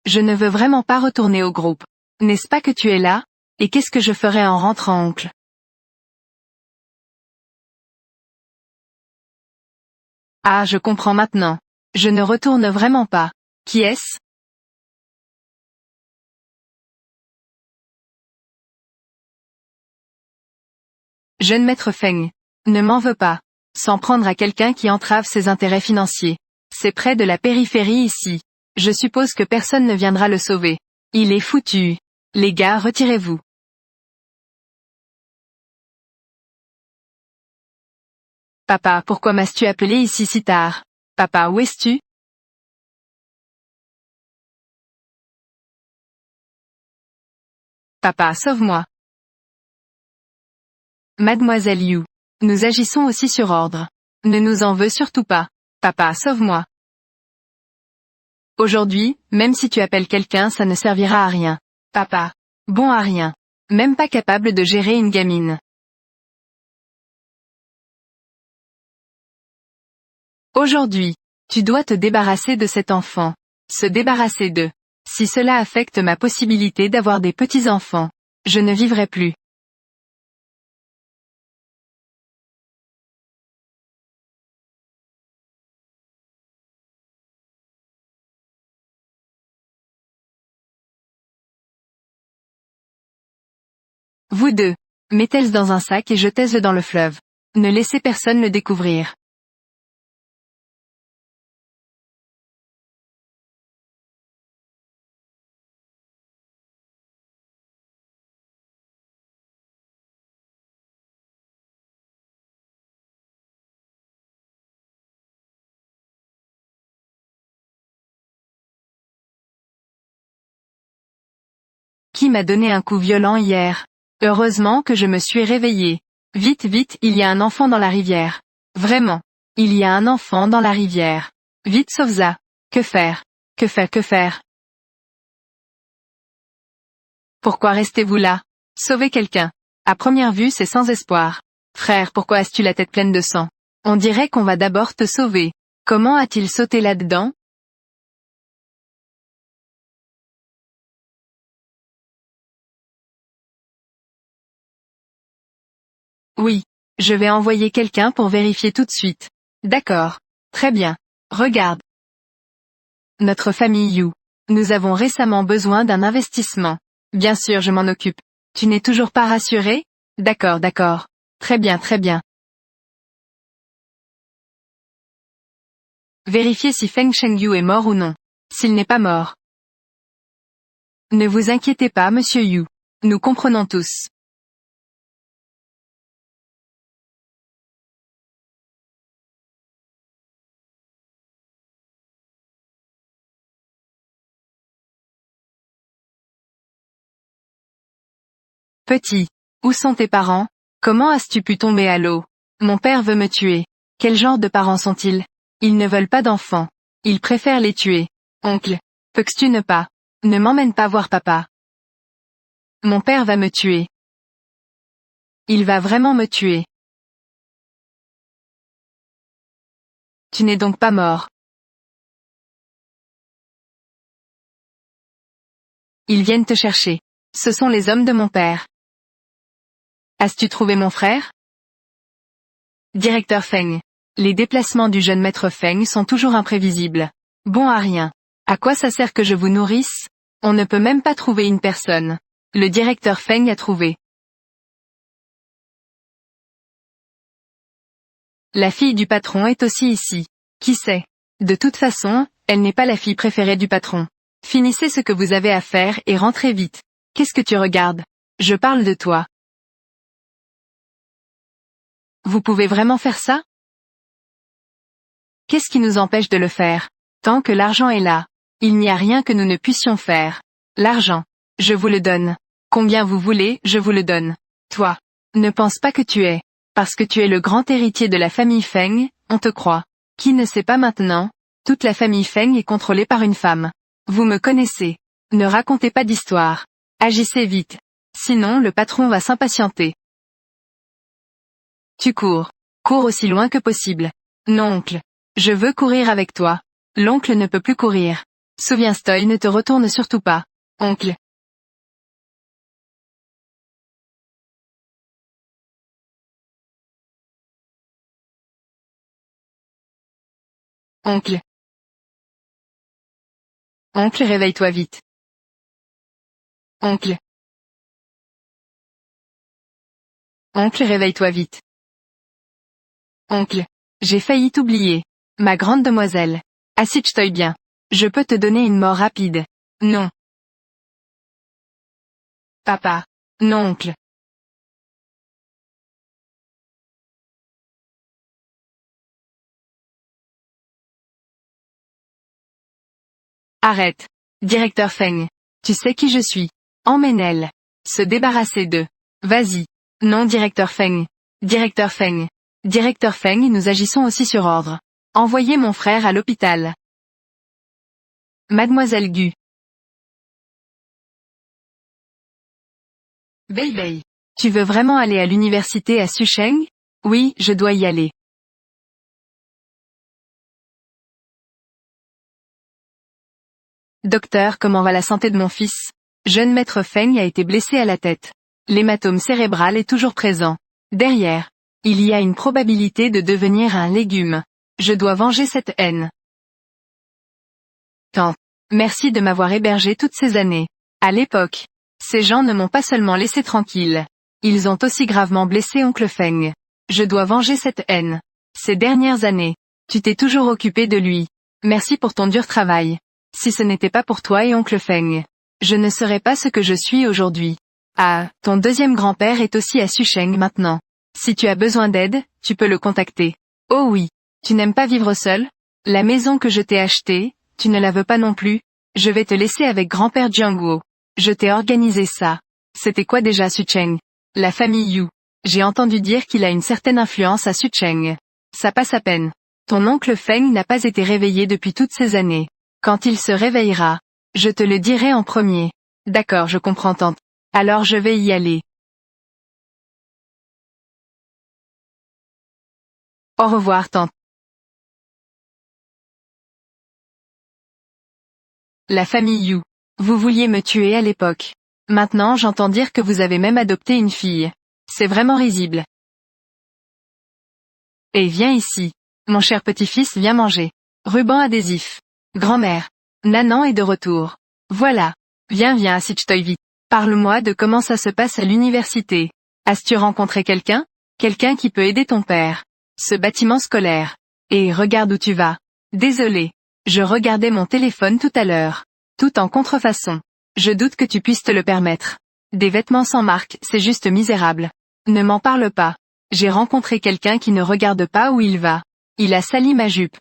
Je ne veux vraiment pas retourner au groupe. N'est-ce pas que tu es là? Et qu'est-ce que je ferai en rentrant, oncle? Ah, je comprends maintenant. Je ne retourne vraiment pas. Qui est-ce? Jeune maître Feng. Ne m'en veux pas. S'en prendre à quelqu'un qui entrave ses intérêts financiers. C'est près de la périphérie ici. Je suppose que personne ne viendra le sauver. Il est foutu. Les gars, retirez-vous. Papa, pourquoi m'as-tu appelé ici si tard? Papa, où es-tu? Papa, sauve-moi. Mademoiselle Yu. Nous agissons aussi sur ordre. Ne nous en veux surtout pas. Papa, sauve-moi. Aujourd'hui, même si tu appelles quelqu'un, ça ne servira à rien. Papa. Bon à rien. Même pas capable de gérer une gamine. Aujourd'hui. Tu dois te débarrasser de cet enfant. Se débarrasser d'eux. Si cela affecte ma possibilité d'avoir des petits-enfants, je ne vivrai plus. Vous deux. Mettez-le dans un sac et jetez-le dans le fleuve. Ne laissez personne le découvrir. Qui m'a donné un coup violent hier? Heureusement que je me suis réveillé. Vite, vite, il y a un enfant dans la rivière. Vraiment. Il y a un enfant dans la rivière. Vite, sauve ça. Que faire? Que faire, que faire? Pourquoi restez-vous là? Sauvez quelqu'un. À première vue, c'est sans espoir. Frère, pourquoi as-tu la tête pleine de sang? On dirait qu'on va d'abord te sauver. Comment a-t-il sauté là-dedans? Oui. Je vais envoyer quelqu'un pour vérifier tout de suite. D'accord. Très bien. Regarde. Notre famille You. Nous avons récemment besoin d'un investissement. Bien sûr, je m'en occupe. Tu n'es toujours pas rassuré? D'accord, d'accord. Très bien, très bien. Vérifiez si Feng Shengyu est mort ou non. S'il n'est pas mort. Ne vous inquiétez pas, monsieur Yu. Nous comprenons tous. Petit. Où sont tes parents? Comment as-tu pu tomber à l'eau? Mon père veut me tuer. Quel genre de parents sont-ils? Ils ne veulent pas d'enfants. Ils préfèrent les tuer. Oncle. Peux-tu ne pas? Ne m'emmène pas voir papa. Mon père va me tuer. Il va vraiment me tuer. Tu n'es donc pas mort. Ils viennent te chercher. Ce sont les hommes de mon père. As-tu trouvé mon frère? Directeur Feng. Les déplacements du jeune maître Feng sont toujours imprévisibles. Bon à rien. À quoi ça sert que je vous nourrisse? On ne peut même pas trouver une personne. Le directeur Feng a trouvé. La fille du patron est aussi ici. Qui sait? De toute façon, elle n'est pas la fille préférée du patron. Finissez ce que vous avez à faire et rentrez vite. Qu'est-ce que tu regardes? Je parle de toi. Vous pouvez vraiment faire ça? Qu'est-ce qui nous empêche de le faire? Tant que l'argent est là. Il n'y a rien que nous ne puissions faire. L'argent. Je vous le donne. Combien vous voulez, je vous le donne. Toi. Ne pense pas que tu es. Parce que tu es le grand héritier de la famille Feng, on te croit. Qui ne sait pas maintenant? Toute la famille Feng est contrôlée par une femme. Vous me connaissez. Ne racontez pas d'histoire. Agissez vite. Sinon le patron va s'impatienter. Tu cours. Cours aussi loin que possible. Non oncle. Je veux courir avec toi. L'oncle ne peut plus courir. Souviens-toi, ne te retourne surtout pas. Oncle. Oncle. Oncle, réveille-toi vite. Oncle. Oncle, réveille-toi vite. Oncle. J'ai failli t'oublier. Ma grande demoiselle. Assis-toi bien. Je peux te donner une mort rapide. Non. Papa. Non, oncle. Arrête. Directeur Feng. Tu sais qui je suis. Emmène-elle. Se débarrasser de. Vas-y. Non, directeur Feng. Directeur Feng. Directeur Feng, nous agissons aussi sur ordre. Envoyez mon frère à l'hôpital. Mademoiselle Gu. Bei. Tu veux vraiment aller à l'université à Susheng? Oui, je dois y aller. Docteur, comment va la santé de mon fils? Jeune maître Feng a été blessé à la tête. L'hématome cérébral est toujours présent. Derrière. Il y a une probabilité de devenir un légume. Je dois venger cette haine. Tant. Merci de m'avoir hébergé toutes ces années. À l'époque. Ces gens ne m'ont pas seulement laissé tranquille. Ils ont aussi gravement blessé oncle Feng. Je dois venger cette haine. Ces dernières années. Tu t'es toujours occupé de lui. Merci pour ton dur travail. Si ce n'était pas pour toi et oncle Feng, je ne serais pas ce que je suis aujourd'hui. Ah, ton deuxième grand-père est aussi à Susheng maintenant. Si tu as besoin d'aide, tu peux le contacter. Oh oui. Tu n'aimes pas vivre seul? La maison que je t'ai achetée, tu ne la veux pas non plus? Je vais te laisser avec grand-père Jiangguo. Je t'ai organisé ça. C'était quoi déjà Sucheng? La famille Yu. J'ai entendu dire qu'il a une certaine influence à Sucheng. Ça passe à peine. Ton oncle Feng n'a pas été réveillé depuis toutes ces années. Quand il se réveillera, je te le dirai en premier. D'accord, je comprends tante. Alors je vais y aller. Au revoir tante. La famille Yu. Vous vouliez me tuer à l'époque. Maintenant j'entends dire que vous avez même adopté une fille. C'est vraiment risible. Et viens ici. Mon cher petit-fils, viens manger. Ruban adhésif. Grand-mère. Nanan est de retour. Voilà. Viens assis-toi vite. Parle-moi de comment ça se passe à l'université. As-tu rencontré quelqu'un? Quelqu'un qui peut aider ton père. Ce bâtiment scolaire. Et regarde où tu vas. Désolé. Je regardais mon téléphone tout à l'heure. Tout en contrefaçon. Je doute que tu puisses te le permettre. Des vêtements sans marque, c'est juste misérable. Ne m'en parle pas. J'ai rencontré quelqu'un qui ne regarde pas où il va. Il a sali ma jupe.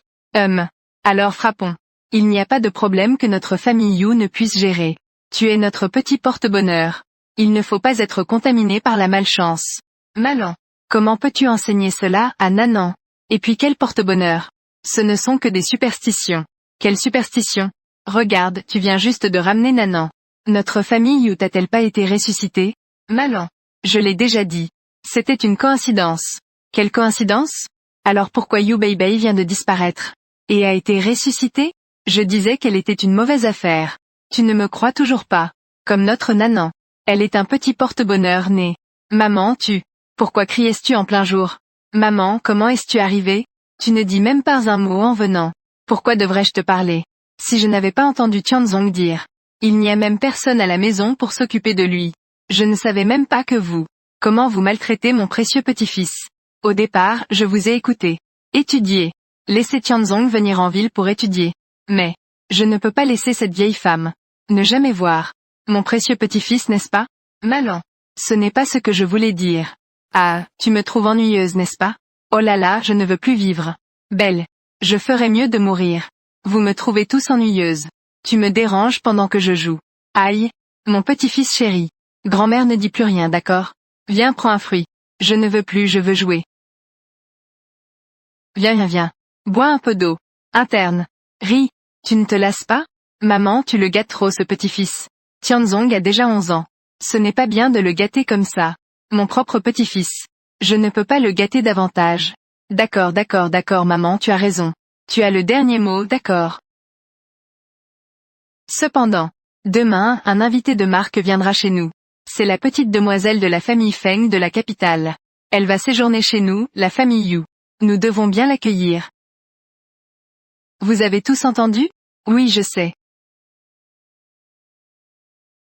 Alors frappons. Il n'y a pas de problème que notre famille Yu ne puisse gérer. Tu es notre petit porte-bonheur. Il ne faut pas être contaminé par la malchance. Malan. Comment peux-tu enseigner cela à Nanan? Et puis quel porte-bonheur? Ce ne sont que des superstitions. Quelle superstition? Regarde, tu viens juste de ramener Nanan. Notre famille Yu t'a-t-elle pas été ressuscitée? Malan. Je l'ai déjà dit. C'était une coïncidence. Quelle coïncidence? Alors pourquoi Yu Bei vient de disparaître? Et a été ressuscitée? Je disais qu'elle était une mauvaise affaire. Tu ne me crois toujours pas. Comme notre Nanan. Elle est un petit porte-bonheur né. Maman, Pourquoi criais-tu en plein jour? Maman, comment es-tu arrivée? Tu ne dis même pas un mot en venant. Pourquoi devrais-je te parler? Si je n'avais pas entendu Tianzong dire. Il n'y a même personne à la maison pour s'occuper de lui. Je ne savais même pas que vous. Comment vous maltraitez mon précieux petit-fils. Au départ, je vous ai écouté. Étudier. Laissez Tianzong venir en ville pour étudier. Mais, je ne peux pas laisser cette vieille femme. Ne jamais voir. Mon précieux petit-fils, n'est-ce pas? Malan. Ce n'est pas ce que je voulais dire. Ah, tu me trouves ennuyeuse, n'est-ce pas? Oh là là, je ne veux plus vivre. Belle. Je ferais mieux de mourir. Vous me trouvez tous ennuyeuse. Tu me déranges pendant que je joue. Aïe. Mon petit-fils chéri. Grand-mère ne dit plus rien, d'accord? Viens, prends un fruit. Je ne veux plus, je veux jouer. Viens. Bois un peu d'eau. Interne. Ris. Tu ne te lasses pas? Maman, tu le gâtes trop ce petit-fils. Tianzong a déjà 11 ans. Ce n'est pas bien de le gâter comme ça. Mon propre petit-fils. Je ne peux pas le gâter davantage. D'accord maman, tu as raison. Tu as le dernier mot, d'accord. Cependant, demain, un invité de marque viendra chez nous. C'est la petite demoiselle de la famille Feng de la capitale. Elle va séjourner chez nous, la famille Yu. Nous devons bien l'accueillir. Vous avez tous entendu? Oui, je sais.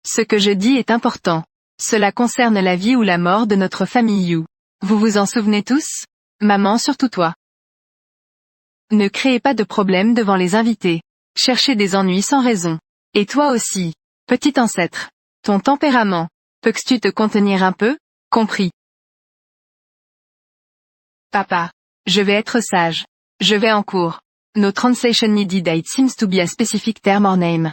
Ce que je dis est important. Cela concerne la vie ou la mort de notre famille Yu. Vous vous en souvenez tous? Maman, surtout toi. Ne créez pas de problème devant les invités. Cherchez des ennuis sans raison. Et toi aussi, petit ancêtre. Ton tempérament. Peux-tu te contenir un peu? Compris. Papa. Je vais être sage. Je vais en cours. No translation needed. It seems to be a specific term or name.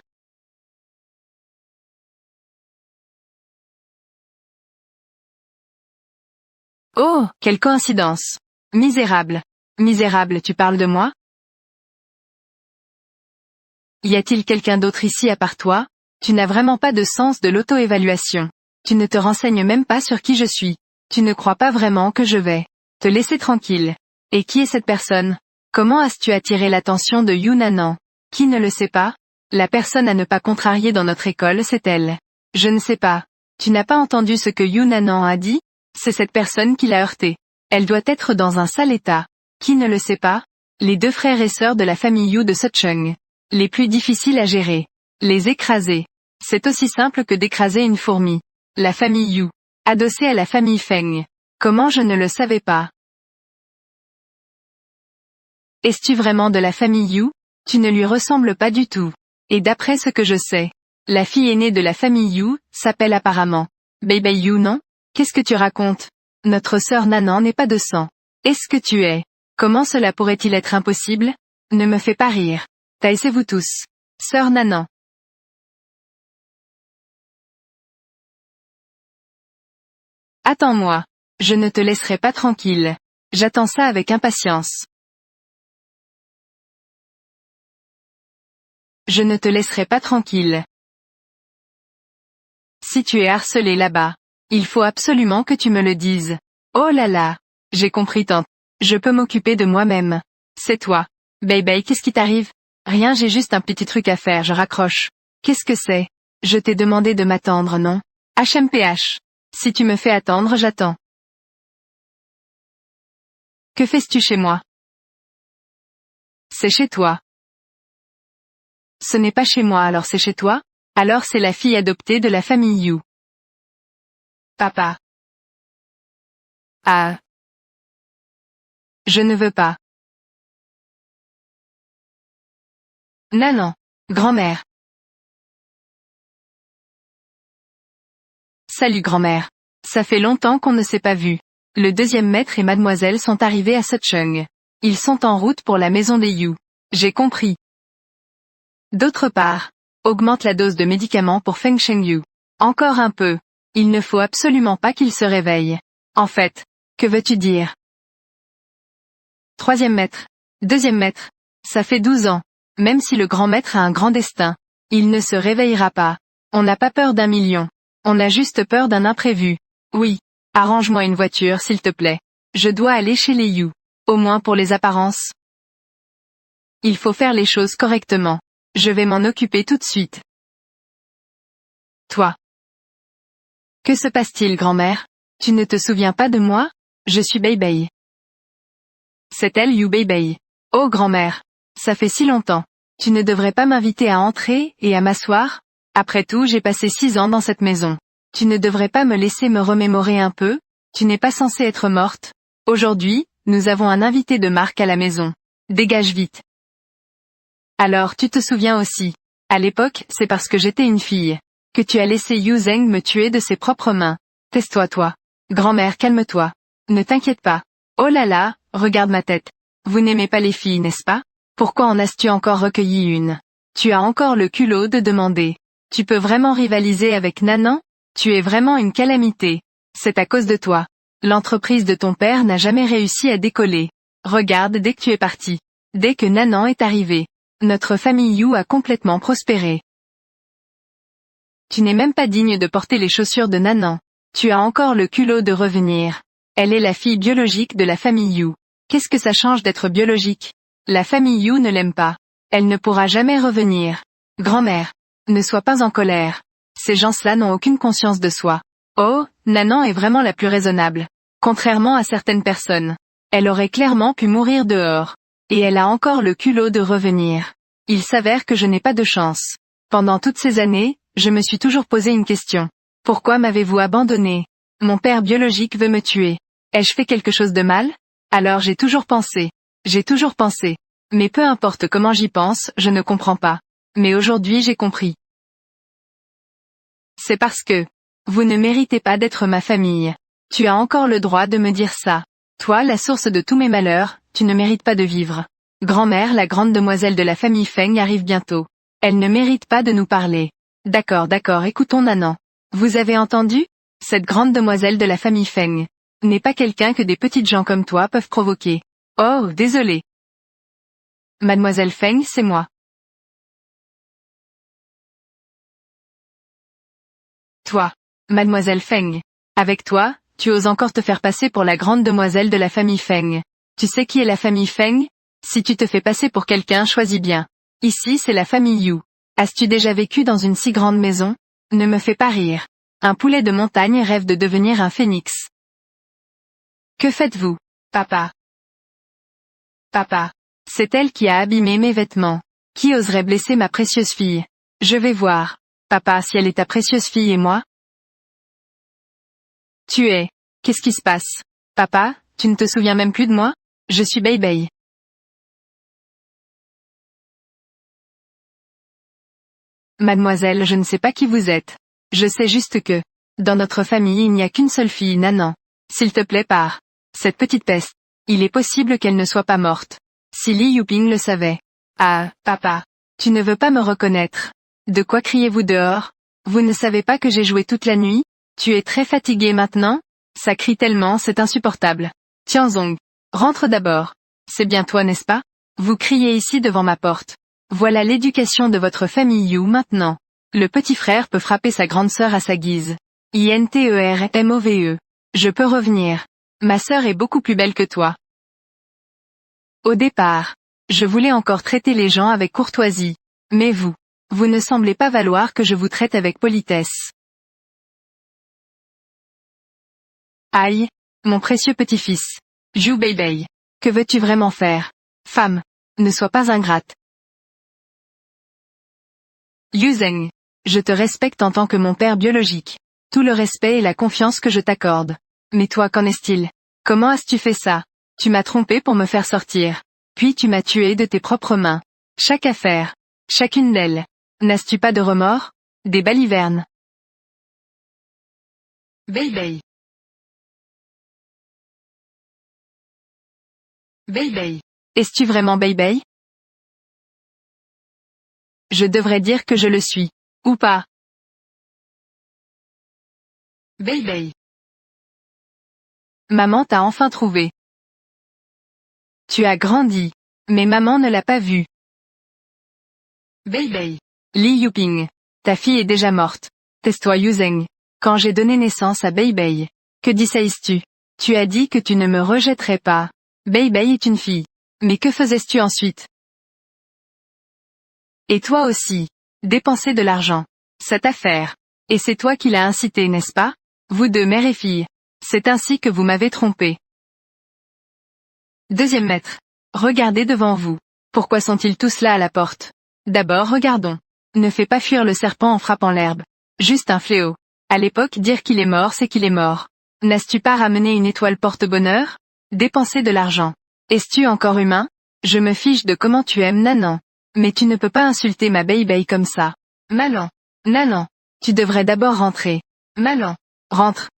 Oh, quelle coïncidence. Misérable. Misérable, tu parles de moi? Y a-t-il quelqu'un d'autre ici à part toi? Tu n'as vraiment pas de sens de l'auto-évaluation. Tu ne te renseignes même pas sur qui je suis. Tu ne crois pas vraiment que je vais te laisser tranquille. Et qui est cette personne? Comment as-tu attiré l'attention de Yu Nanan? Qui ne le sait pas? La personne à ne pas contrarier dans notre école, c'est elle. Je ne sais pas. Tu n'as pas entendu ce que Yu Nanan a dit? C'est cette personne qui l'a heurté. Elle doit être dans un sale état. Qui ne le sait pas? Les deux frères et sœurs de la famille Yu de Sucheng. Les plus difficiles à gérer. Les écraser. C'est aussi simple que d'écraser une fourmi. La famille Yu. Adossée à la famille Feng. Comment je ne le savais pas? Es-tu vraiment de la famille Yu? Tu ne lui ressembles pas du tout. Et d'après ce que je sais, la fille aînée de la famille Yu, s'appelle apparemment Beibei Yu, non? Qu'est-ce que tu racontes? Notre sœur Nanan n'est pas de sang. Est-ce que tu es? Comment cela pourrait-il être impossible? Ne me fais pas rire. Taisez-vous tous. Sœur Nanan. Attends-moi. Je ne te laisserai pas tranquille. J'attends ça avec impatience. Je ne te laisserai pas tranquille. Si tu es harcelé là-bas, il faut absolument que tu me le dises. Oh là là. J'ai compris tant. Je peux m'occuper de moi-même. C'est toi. Beibei, qu'est-ce qui t'arrive? Rien, j'ai juste un petit truc à faire, je raccroche. Qu'est-ce que c'est? Je t'ai demandé de m'attendre, non? HMPH. Si tu me fais attendre, j'attends. Que fais-tu chez moi? C'est chez toi. Ce n'est pas chez moi, alors c'est chez toi? Alors c'est la fille adoptée de la famille Yu. Papa. Ah. Je ne veux pas. Nanan. Grand-mère. Salut grand-mère. Ça fait longtemps qu'on ne s'est pas vu. Le deuxième maître et mademoiselle sont arrivés à Sucheng. Ils sont en route pour la maison des Yu. J'ai compris. D'autre part, augmente la dose de médicaments pour Feng Shengyu. Encore un peu. Il ne faut absolument pas qu'il se réveille. En fait, que veux-tu dire? Troisième maître. Deuxième maître. Ça fait 12 ans. Même si le grand maître a un grand destin, il ne se réveillera pas. On n'a pas peur d'1 million. On a juste peur d'un imprévu. Oui. Arrange-moi une voiture s'il te plaît. Je dois aller chez les Yu. Au moins pour les apparences. Il faut faire les choses correctement. Je vais m'en occuper tout de suite. Toi. Que se passe-t-il, grand-mère? Tu ne te souviens pas de moi? Je suis Beibei. C'est elle, Yu Beibei. Oh, grand-mère. Ça fait si longtemps. Tu ne devrais pas m'inviter à entrer et à m'asseoir? Après tout, j'ai passé 6 ans dans cette maison. Tu ne devrais pas me laisser me remémorer un peu? Tu n'es pas censée être morte. Aujourd'hui, nous avons un invité de marque à la maison. Dégage vite. Alors tu te souviens aussi. À l'époque, c'est parce que j'étais une fille. Que tu as laissé Yu Zheng me tuer de ses propres mains. Tais-toi toi. Grand-mère, calme-toi. Ne t'inquiète pas. Oh là là, regarde ma tête. Vous n'aimez pas les filles, n'est-ce pas? Pourquoi en as-tu encore recueilli une? Tu as encore le culot de demander. Tu peux vraiment rivaliser avec Nanan? Tu es vraiment une calamité. C'est à cause de toi. L'entreprise de ton père n'a jamais réussi à décoller. Regarde dès que tu es parti. Dès que Nanan est arrivé. Notre famille Yu a complètement prospéré. Tu n'es même pas digne de porter les chaussures de Nanan. Tu as encore le culot de revenir. Elle est la fille biologique de la famille Yu. Qu'est-ce que ça change d'être biologique? La famille Yu ne l'aime pas. Elle ne pourra jamais revenir. Grand-mère. Ne sois pas en colère. Ces gens-là n'ont aucune conscience de soi. Oh, Nanan est vraiment la plus raisonnable. Contrairement à certaines personnes. Elle aurait clairement pu mourir dehors. Et elle a encore le culot de revenir. Il s'avère que je n'ai pas de chance. Pendant toutes ces années, je me suis toujours posé une question. Pourquoi m'avez-vous abandonné? Mon père biologique veut me tuer. Ai-je fait quelque chose de mal? Alors j'ai toujours pensé. J'ai toujours pensé. Mais peu importe comment j'y pense, je ne comprends pas. Mais aujourd'hui j'ai compris. C'est parce que vous ne méritez pas d'être ma famille. Tu as encore le droit de me dire ça. Toi, la source de tous mes malheurs, tu ne mérites pas de vivre. Grand-mère, la grande demoiselle de la famille Feng arrive bientôt. Elle ne mérite pas de nous parler. D'accord, écoutons Nanan. Vous avez entendu? Cette grande demoiselle de la famille Feng n'est pas quelqu'un que des petites gens comme toi peuvent provoquer. Oh, désolé. Mademoiselle Feng, c'est moi. Toi, Mademoiselle Feng. Avec toi, tu oses encore te faire passer pour la grande demoiselle de la famille Feng. Tu sais qui est la famille Feng? Si tu te fais passer pour quelqu'un, choisis bien. Ici, c'est la famille Yu. As-tu déjà vécu dans une si grande maison? Ne me fais pas rire. Un poulet de montagne rêve de devenir un phénix. Que faites-vous, papa? Papa. C'est elle qui a abîmé mes vêtements. Qui oserait blesser ma précieuse fille? Je vais voir. Papa, si elle est ta précieuse fille et moi? Tu es. Qu'est-ce qui se passe? Papa, tu ne te souviens même plus de moi? Je suis Beibei. Mademoiselle, je ne sais pas qui vous êtes. Je sais juste que, dans notre famille il n'y a qu'une seule fille, Nanan. S'il te plaît pars. Cette petite peste. Il est possible qu'elle ne soit pas morte. Si Li Yuping le savait. Ah, papa. Tu ne veux pas me reconnaître. De quoi criez-vous dehors? Vous ne savez pas que j'ai joué toute la nuit? Tu es très fatigué maintenant? Ça crie tellement, c'est insupportable. Tianzong. Rentre d'abord. C'est bien toi, n'est-ce pas? Vous criez ici devant ma porte. Voilà l'éducation de votre famille Yu maintenant. Le petit frère peut frapper sa grande sœur à sa guise. INTERMOVE. Je peux revenir. Ma sœur est beaucoup plus belle que toi. Au départ, je voulais encore traiter les gens avec courtoisie. Mais vous ne semblez pas valoir que je vous traite avec politesse. Aïe, mon précieux petit-fils. Zhu Beibei. Que veux-tu vraiment faire? Femme. Ne sois pas ingrate. Yu Zheng. Je te respecte en tant que mon père biologique. Tout le respect et la confiance que je t'accorde. Mais toi, qu'en est-il? Comment as-tu fait ça? Tu m'as trompé pour me faire sortir. Puis tu m'as tué de tes propres mains. Chaque affaire. Chacune d'elles. N'as-tu pas de remords? Des balivernes. Beibei. Beibei. Es-tu vraiment Beibei? Je devrais dire que je le suis. Ou pas. Beibei. Maman t'a enfin trouvé. Tu as grandi. Mais maman ne l'a pas vu. Beibei. Li Yuping. Ta fille est déjà morte. Tais-toi Yu Zheng. Quand j'ai donné naissance à Beibei. Que disais-tu? Tu as dit que tu ne me rejetterais pas. Beibei est une fille. Mais que faisais-tu ensuite? Et toi aussi. Dépenser de l'argent. Cette affaire. Et c'est toi qui l'as incité, n'est-ce pas? Vous deux mère et fille. C'est ainsi que vous m'avez trompé. Deuxième maître. Regardez devant vous. Pourquoi sont-ils tous là à la porte? D'abord regardons. Ne fais pas fuir le serpent en frappant l'herbe. Juste un fléau. À l'époque dire qu'il est mort c'est qu'il est mort. N'as-tu pas ramené une étoile porte-bonheur? Dépenser de l'argent. Es-tu encore humain? Je me fiche de comment tu aimes Nanan. Mais tu ne peux pas insulter ma Beibei comme ça. Malan. Nanan. Tu devrais d'abord rentrer. Malan. Rentre.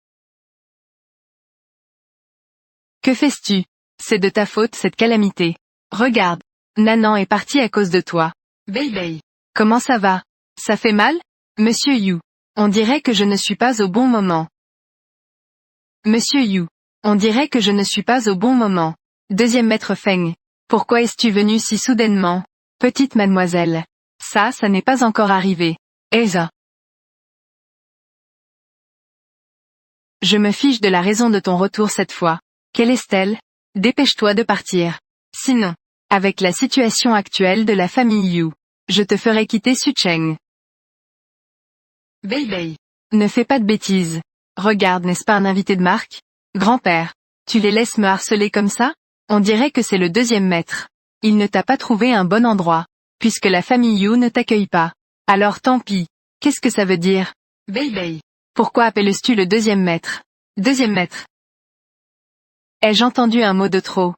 Que fais-tu? C'est de ta faute cette calamité. Regarde. Nanan est parti à cause de toi. Beibei. Comment ça va? Ça fait mal? Monsieur Yu. On dirait que je ne suis pas au bon moment. Monsieur Yu. On dirait que je ne suis pas au bon moment. Deuxième maître Feng. Pourquoi es-tu venu si soudainement? Petite mademoiselle. Ça n'est pas encore arrivé. Eza. Je me fiche de la raison de ton retour cette fois. Quelle est-elle? Dépêche-toi de partir. Sinon, avec la situation actuelle de la famille Yu, je te ferai quitter Sucheng. Bei. Ne fais pas de bêtises. Regarde, n'est-ce pas un invité de marque? Grand-père, tu les laisses me harceler comme ça? On dirait que c'est le deuxième maître. Il ne t'a pas trouvé un bon endroit. Puisque la famille Yu ne t'accueille pas. Alors tant pis. Qu'est-ce que ça veut dire? Bei. Pourquoi appelles-tu le deuxième maître? Deuxième maître. Ai-je entendu un mot de trop?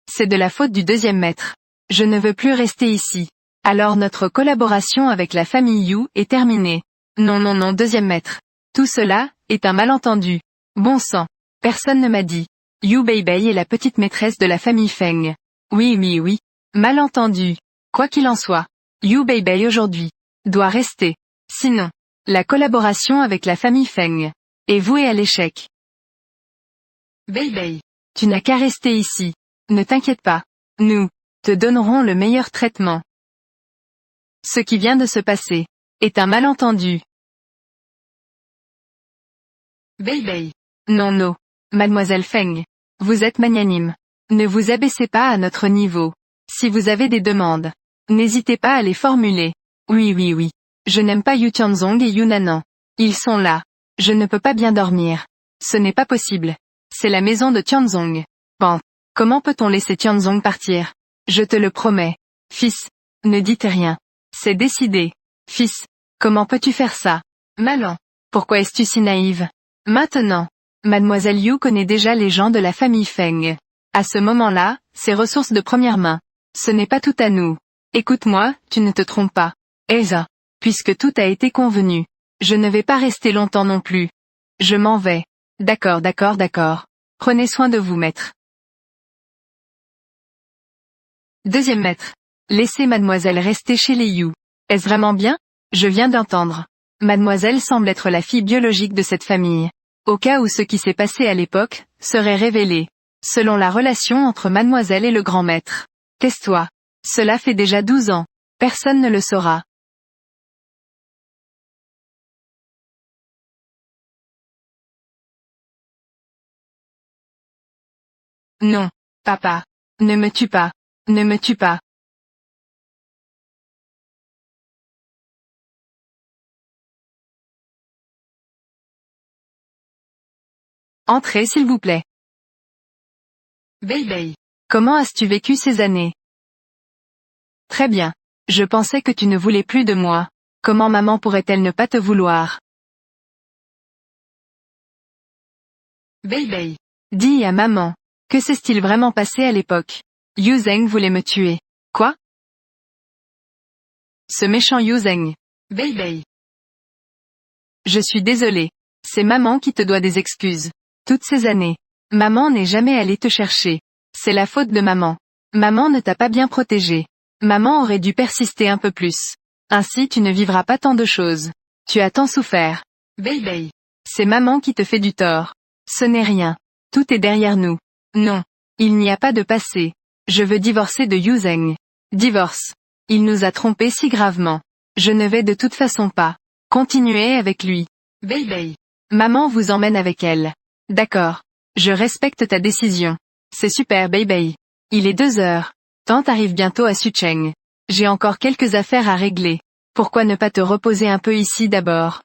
C'est de la faute du deuxième maître. Je ne veux plus rester ici. Alors notre collaboration avec la famille Yu est terminée. Non, deuxième maître. Tout cela est un malentendu. Bon sang. Personne ne m'a dit. Yu Bei est la petite maîtresse de la famille Feng. Oui. Malentendu. Quoi qu'il en soit. Yu Bei aujourd'hui doit rester. Sinon, la collaboration avec la famille Feng est vouée à l'échec. Bei. Tu n'as qu'à rester ici. Ne t'inquiète pas. Nous te donnerons le meilleur traitement. Ce qui vient de se passer est un malentendu. Bei. Non. Mademoiselle Feng. Vous êtes magnanime. Ne vous abaissez pas à notre niveau. Si vous avez des demandes, n'hésitez pas à les formuler. Oui. Je n'aime pas Yu Tianzong et Yu Nanan. Ils sont là. Je ne peux pas bien dormir. Ce n'est pas possible. C'est la maison de Tianzong. Bon. Comment peut-on laisser Tianzong partir? Je te le promets. Fils. Ne dites rien. C'est décidé. Fils. Comment peux-tu faire ça? Malin. Pourquoi es-tu si naïve? Maintenant. Mademoiselle Yu connaît déjà les gens de la famille Feng. À ce moment-là, ses ressources de première main. Ce n'est pas tout à nous. Écoute-moi, tu ne te trompes pas. Esa. Puisque tout a été convenu. Je ne vais pas rester longtemps non plus. Je m'en vais. D'accord. Prenez soin de vous, maître. Deuxième maître. Laissez mademoiselle rester chez les Yu. Est-ce vraiment bien? Je viens d'entendre. Mademoiselle semble être la fille biologique de cette famille. Au cas où ce qui s'est passé à l'époque serait révélé. Selon la relation entre mademoiselle et le grand maître. Tais-toi. Cela fait déjà 12 ans. Personne ne le saura. Non. Papa. Ne me tue pas. Ne me tue pas. Entrez s'il vous plaît. Bei. Comment as-tu vécu ces années? Très bien. Je pensais que tu ne voulais plus de moi. Comment maman pourrait-elle ne pas te vouloir? Bei. Dis à maman. Que s'est-il vraiment passé à l'époque? Yu Zheng voulait me tuer. Quoi? Ce méchant Yu Zheng. Bei. Je suis désolée. C'est maman qui te doit des excuses. Toutes ces années. Maman n'est jamais allée te chercher. C'est la faute de maman. Maman ne t'a pas bien protégé. Maman aurait dû persister un peu plus. Ainsi tu ne vivras pas tant de choses. Tu as tant souffert. Bei. C'est maman qui te fait du tort. Ce n'est rien. Tout est derrière nous. Non. Il n'y a pas de passé. Je veux divorcer de Yu Zheng. Divorce. Il nous a trompés si gravement. Je ne vais de toute façon pas continuer avec lui. Bei. Maman vous emmène avec elle. D'accord. Je respecte ta décision. C'est super Bei. Il est 2 heures. Tante arrive bientôt à Sucheng. J'ai encore quelques affaires à régler. Pourquoi ne pas te reposer un peu ici d'abord?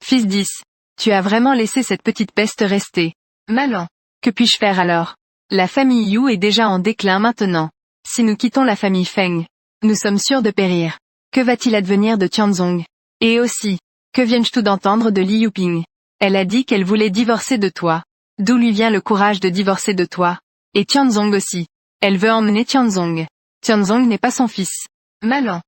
Fils 10. Tu as vraiment laissé cette petite peste rester. Malin. Que puis-je faire alors? La famille Yu est déjà en déclin maintenant. Si nous quittons la famille Feng, nous sommes sûrs de périr. Que va-t-il advenir de Tianzong? Et aussi, que viens-je d'entendre de Li Yuping? Elle a dit qu'elle voulait divorcer de toi. D'où lui vient le courage de divorcer de toi? Et Tianzong aussi. Elle veut emmener Tianzong. Tianzong n'est pas son fils. Malin.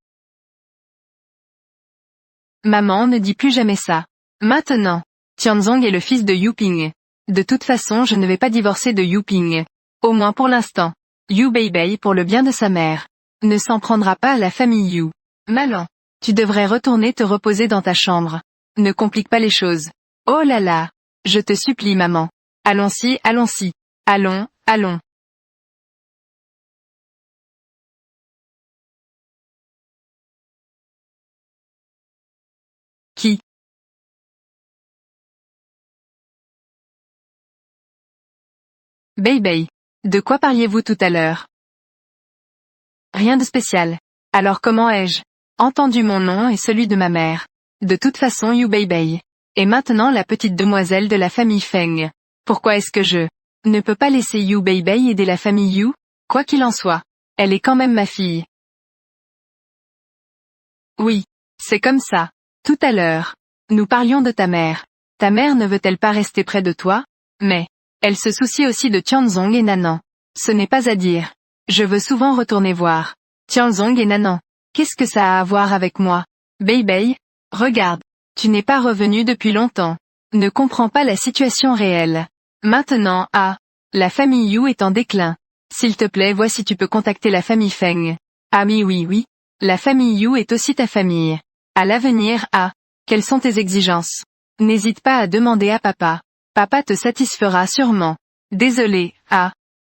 Maman ne dit plus jamais ça. Maintenant. Tianzong est le fils de Yuping. De toute façon je ne vais pas divorcer de Yuping. Au moins pour l'instant. Yu Bei pour le bien de sa mère. Ne s'en prendra pas à la famille Yu. Malin. Tu devrais retourner te reposer dans ta chambre. Ne complique pas les choses. Oh là là. Je te supplie maman. Allons-y. Allons. Qui? Bei. De quoi parliez-vous tout à l'heure? Rien de spécial. Alors comment ai-je entendu mon nom et celui de ma mère. De toute façon Yu Beibei est maintenant la petite demoiselle de la famille Feng. Pourquoi est-ce que je ne peux pas laisser Yu Beibei aider la famille Yu? Quoi qu'il en soit, elle est quand même ma fille. Oui, c'est comme ça. Tout à l'heure, nous parlions de ta mère. Ta mère ne veut-elle pas rester près de toi? Mais, elle se soucie aussi de Tianzong et Nanan. Ce n'est pas à dire. Je veux souvent retourner voir Tianzong et Nanan. Qu'est-ce que ça a à voir avec moi? Beibei, regarde. Tu n'es pas revenu depuis longtemps. Ne comprends pas la situation réelle. Maintenant, la famille Yu est en déclin. S'il te plaît, vois si tu peux contacter la famille Feng. Ah oui. La famille Yu est aussi ta famille. À l'avenir, quelles sont tes exigences? N'hésite pas à demander à papa. Papa te satisfera sûrement. Désolé,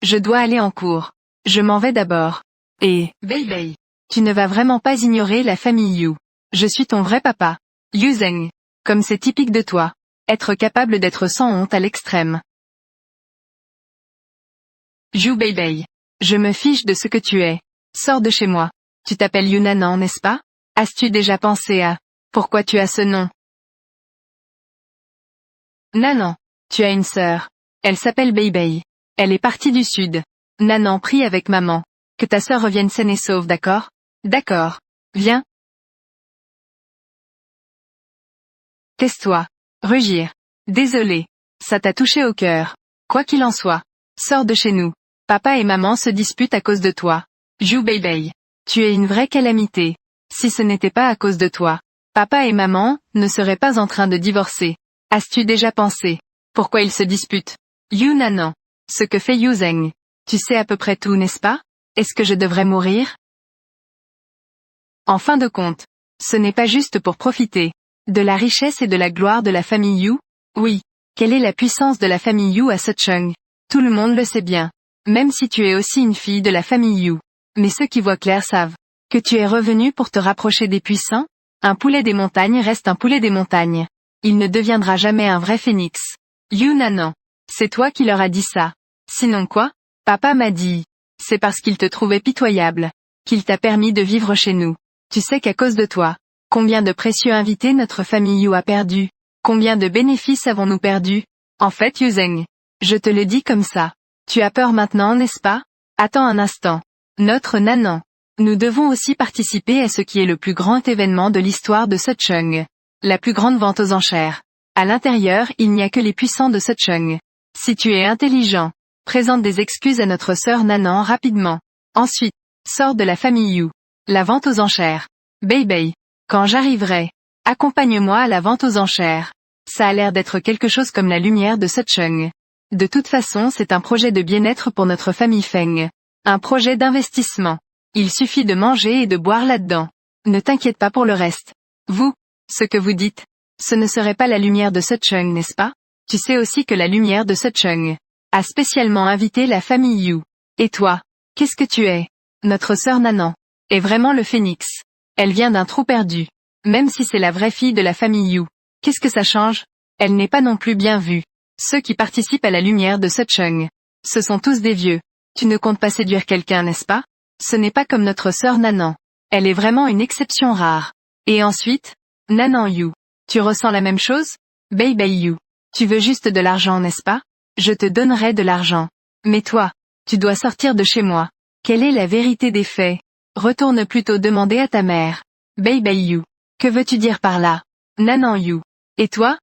je dois aller en cours. Je m'en vais d'abord. Et, Beibei, tu ne vas vraiment pas ignorer la famille Yu. Je suis ton vrai papa. Yu Zheng. Comme c'est typique de toi. Être capable d'être sans honte à l'extrême. Yu Beibei. Je me fiche de ce que tu es. Sors de chez moi. Tu t'appelles Yunanan, n'est-ce pas? As-tu déjà pensé à pourquoi tu as ce nom? Nanan. Tu as une sœur. Elle s'appelle Beibei. Elle est partie du sud. Nanan prie avec maman. Que ta sœur revienne saine et sauve, d'accord? D'accord. Viens. Tais-toi. Rugir. Désolé. Ça t'a touché au cœur. Quoi qu'il en soit. Sors de chez nous. Papa et maman se disputent à cause de toi. Yu Beibei. Tu es une vraie calamité. Si ce n'était pas à cause de toi, papa et maman ne seraient pas en train de divorcer. As-tu déjà pensé pourquoi ils se disputent? Yu Nanan. Ce que fait Yu Zheng. Tu sais à peu près tout, n'est-ce pas? Est-ce que je devrais mourir? En fin de compte, ce n'est pas juste pour profiter de la richesse et de la gloire de la famille Yu? Oui. Quelle est la puissance de la famille Yu à Secheng? Tout le monde le sait bien. Même si tu es aussi une fille de la famille Yu. Mais ceux qui voient clair savent que tu es revenu pour te rapprocher des puissants? Un poulet des montagnes reste un poulet des montagnes. Il ne deviendra jamais un vrai phénix. Yu Nanan. C'est toi qui leur as dit ça. Sinon quoi? Papa m'a dit. C'est parce qu'il te trouvait pitoyable. Qu'il t'a permis de vivre chez nous. Tu sais qu'à cause de toi, combien de précieux invités notre famille Yu a perdu? Combien de bénéfices avons-nous perdus? En fait Yu Zheng. Je te le dis comme ça. Tu as peur maintenant, n'est-ce pas? Attends un instant. Notre Nanan. Nous devons aussi participer à ce qui est le plus grand événement de l'histoire de Secheng. La plus grande vente aux enchères. À l'intérieur, il n'y a que les puissants de Secheng. Si tu es intelligent, présente des excuses à notre sœur Nanan rapidement. Ensuite, sors de la famille Yu. La vente aux enchères. Beibei. Quand j'arriverai, accompagne-moi à la vente aux enchères. Ça a l'air d'être quelque chose comme la lumière de Secheng. De toute façon, c'est un projet de bien-être pour notre famille Feng. Un projet d'investissement. Il suffit de manger et de boire là-dedans. Ne t'inquiète pas pour le reste. Vous, ce que vous dites, ce ne serait pas la lumière de Secheng, n'est-ce pas? Tu sais aussi que la lumière de Secheng a spécialement invité la famille Yu. Et toi, qu'est-ce que tu es? Notre sœur Nanan est vraiment le phénix. Elle vient d'un trou perdu. Même si c'est la vraie fille de la famille Yu. Qu'est-ce que ça change? Elle n'est pas non plus bien vue. Ceux qui participent à la lumière de Secheng, ce sont tous des vieux. Tu ne comptes pas séduire quelqu'un, n'est-ce pas? Ce n'est pas comme notre sœur Nanan. Elle est vraiment une exception rare. Et ensuite, Nanan Yu. Tu ressens la même chose? Beibei Yu. Tu veux juste de l'argent, n'est-ce pas? Je te donnerai de l'argent. Mais toi, tu dois sortir de chez moi. Quelle est la vérité des faits? Retourne plutôt demander à ta mère. Beibei Yu. Que veux-tu dire par là? Nanan Yu. Et toi?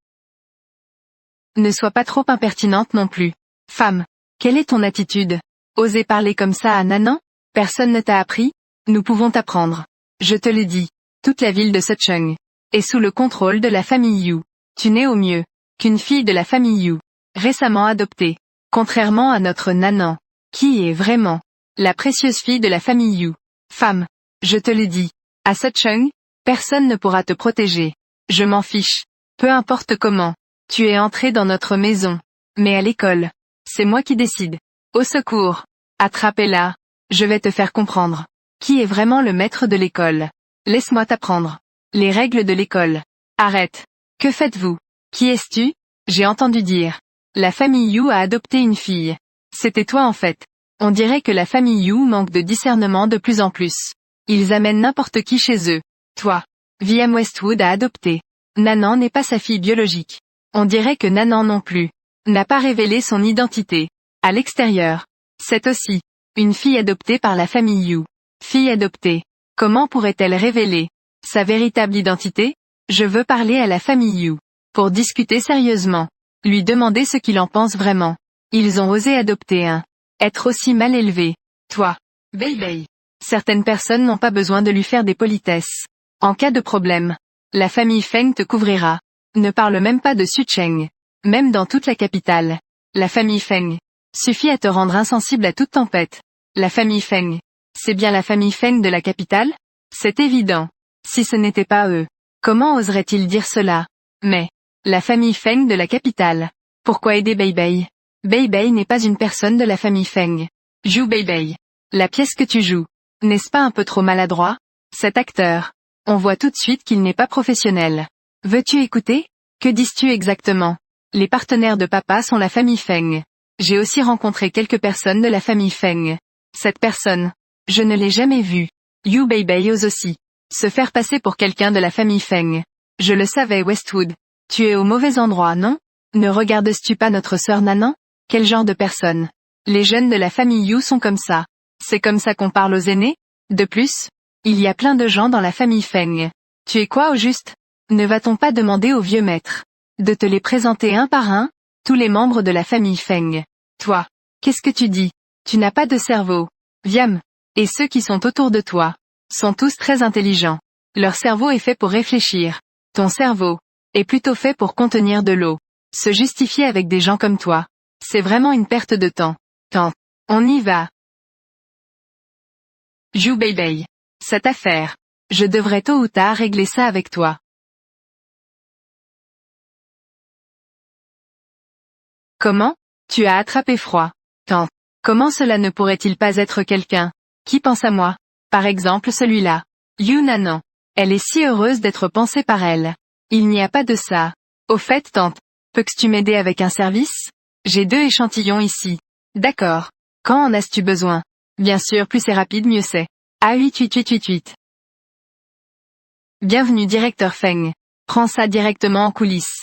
Ne sois pas trop impertinente non plus. Femme. Quelle est ton attitude? Oser parler comme ça à Nanan? Personne ne t'a appris? Nous pouvons t'apprendre. Je te le dis. Toute la ville de Secheng est sous le contrôle de la famille Yu. Tu n'es au mieux qu'une fille de la famille Yu, récemment adoptée. Contrairement à notre Nanan, qui est vraiment la précieuse fille de la famille Yu. Femme. Je te le dis. À Secheng, personne ne pourra te protéger. Je m'en fiche. Peu importe comment. Tu es entrée dans notre maison. Mais à l'école, c'est moi qui décide. Au secours. Attrapez-la. Je vais te faire comprendre. Qui est vraiment le maître de l'école? Laisse-moi t'apprendre. Les règles de l'école. Arrête. Que faites-vous? Qui es-tu? J'ai entendu dire. La famille Yu a adopté une fille. C'était toi en fait. On dirait que la famille Yu manque de discernement de plus en plus. Ils amènent n'importe qui chez eux. Toi. Viam Westwood a adopté. Nanan n'est pas sa fille biologique. On dirait que Nanan non plus. N'a pas révélé son identité. À l'extérieur. C'est aussi une fille adoptée par la famille Yu. Fille adoptée. Comment pourrait-elle révéler sa véritable identité? Je veux parler à la famille Yu. Pour discuter sérieusement. Lui demander ce qu'il en pense vraiment. Ils ont osé adopter un être aussi mal élevé. Toi. Beibei. Certaines personnes n'ont pas besoin de lui faire des politesses. En cas de problème, la famille Feng te couvrira. Ne parle même pas de Sucheng. Même dans toute la capitale. La famille Feng. Suffit à te rendre insensible à toute tempête. La famille Feng. C'est bien la famille Feng de la capitale? C'est évident. Si ce n'était pas eux. Comment oserait-il dire cela? Mais, la famille Feng de la capitale. Pourquoi aider Beibei? Beibei n'est pas une personne de la famille Feng. Joue Beibei. La pièce que tu joues. N'est-ce pas un peu trop maladroit? Cet acteur. On voit tout de suite qu'il n'est pas professionnel. Veux-tu écouter? Que dis-tu exactement? Les partenaires de papa sont la famille Feng. J'ai aussi rencontré quelques personnes de la famille Feng. Cette personne. Je ne l'ai jamais vue. Yu Beibei ose aussi se faire passer pour quelqu'un de la famille Feng. Je le savais Westwood. Tu es au mauvais endroit, non? Ne regardes-tu pas notre sœur Nanan? Quel genre de personne? Les jeunes de la famille Yu sont comme ça. C'est comme ça qu'on parle aux aînés? De plus, il y a plein de gens dans la famille Feng. Tu es quoi au juste? Ne va-t-on pas demander au vieux maître de te les présenter un par un, tous les membres de la famille Feng? Toi, qu'est-ce que tu dis? Tu n'as pas de cerveau. Viam. Et ceux qui sont autour de toi sont tous très intelligents. Leur cerveau est fait pour réfléchir. Ton cerveau est plutôt fait pour contenir de l'eau. Se justifier avec des gens comme toi, c'est vraiment une perte de temps. Quand on y va. Joue Beibei. Cette affaire. Je devrais tôt ou tard régler ça avec toi. Comment? Tu as attrapé froid. Quand? Comment cela ne pourrait-il pas être quelqu'un qui pense à moi? Par exemple celui-là. Yu Nanan. Elle est si heureuse d'être pensée par elle. Il n'y a pas de ça. Au fait tante, peux-tu m'aider avec un service? J'ai 2 échantillons ici. D'accord. Quand en as-tu besoin? Bien sûr plus c'est rapide mieux c'est. A888888. Bienvenue directeur Feng. Prends ça directement en coulisses.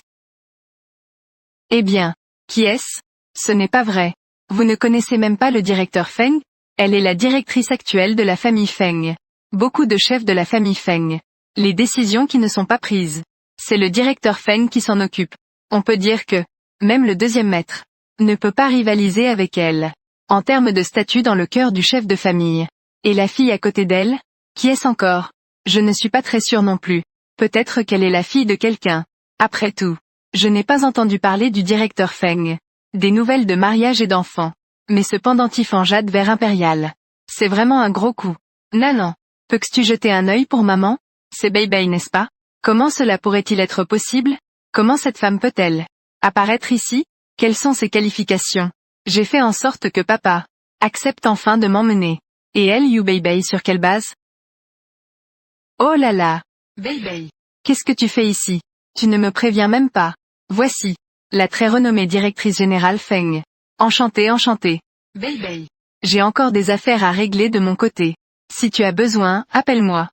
Eh bien. Qui est-ce? Ce n'est pas vrai. Vous ne connaissez même pas le directeur Feng? Elle est la directrice actuelle de la famille Feng. Beaucoup de chefs de la famille Feng. Les décisions qui ne sont pas prises. C'est le directeur Feng qui s'en occupe. On peut dire que, même le 2e maître, ne peut pas rivaliser avec elle. En termes de statut dans le cœur du chef de famille. Et la fille à côté d'elle? Qui est-ce encore? Je ne suis pas très sûre non plus. Peut-être qu'elle est la fille de quelqu'un. Après tout, je n'ai pas entendu parler du directeur Feng. Des nouvelles de mariage et d'enfants. Mais ce pendentif en jade vert impérial. C'est vraiment un gros coup. Nanan. Peux-tu jeter un œil pour maman? C'est Beibei n'est-ce pas? Comment cela pourrait-il être possible? Comment cette femme peut-elle apparaître ici? Quelles sont ses qualifications? J'ai fait en sorte que papa accepte enfin de m'emmener. Et elle Yu Beibei sur quelle base? Oh là là. Beibei. Qu'est-ce que tu fais ici? Tu ne me préviens même pas. Voici. La très renommée directrice générale Feng. Enchantée. Beibei. J'ai encore des affaires à régler de mon côté. Si tu as besoin, appelle-moi.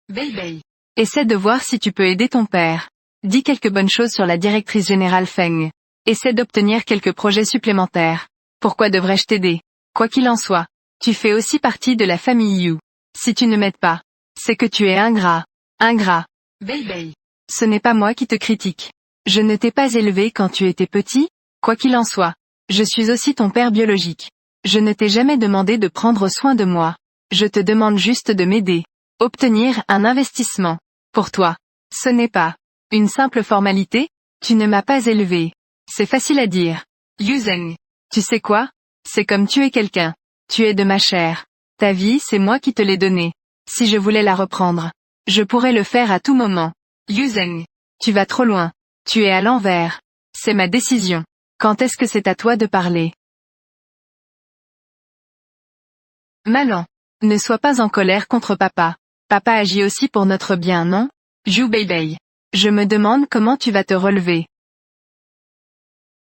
Beibei. Essaie de voir si tu peux aider ton père. Dis quelques bonnes choses sur la directrice générale Feng. Essaie d'obtenir quelques projets supplémentaires. Pourquoi devrais-je t'aider? Quoi qu'il en soit, tu fais aussi partie de la famille Yu. Si tu ne m'aides pas, c'est que tu es ingrat. Ingrat. Beibei. Ce n'est pas moi qui te critique. Je ne t'ai pas élevé quand tu étais petit? Quoi qu'il en soit, je suis aussi ton père biologique. Je ne t'ai jamais demandé de prendre soin de moi. Je te demande juste de m'aider. Obtenir un investissement. Pour toi. Ce n'est pas une simple formalité? Tu ne m'as pas élevé. C'est facile à dire. Yu Zheng. Tu sais quoi? C'est comme tu es quelqu'un. Tu es de ma chair. Ta vie c'est moi qui te l'ai donnée. Si je voulais la reprendre, je pourrais le faire à tout moment. Yu Zheng. Tu vas trop loin. Tu es à l'envers. C'est ma décision. Quand est-ce que c'est à toi de parler? Malan. Ne sois pas en colère contre papa. Papa agit aussi pour notre bien, non? Joue Beibei. Je me demande comment tu vas te relever.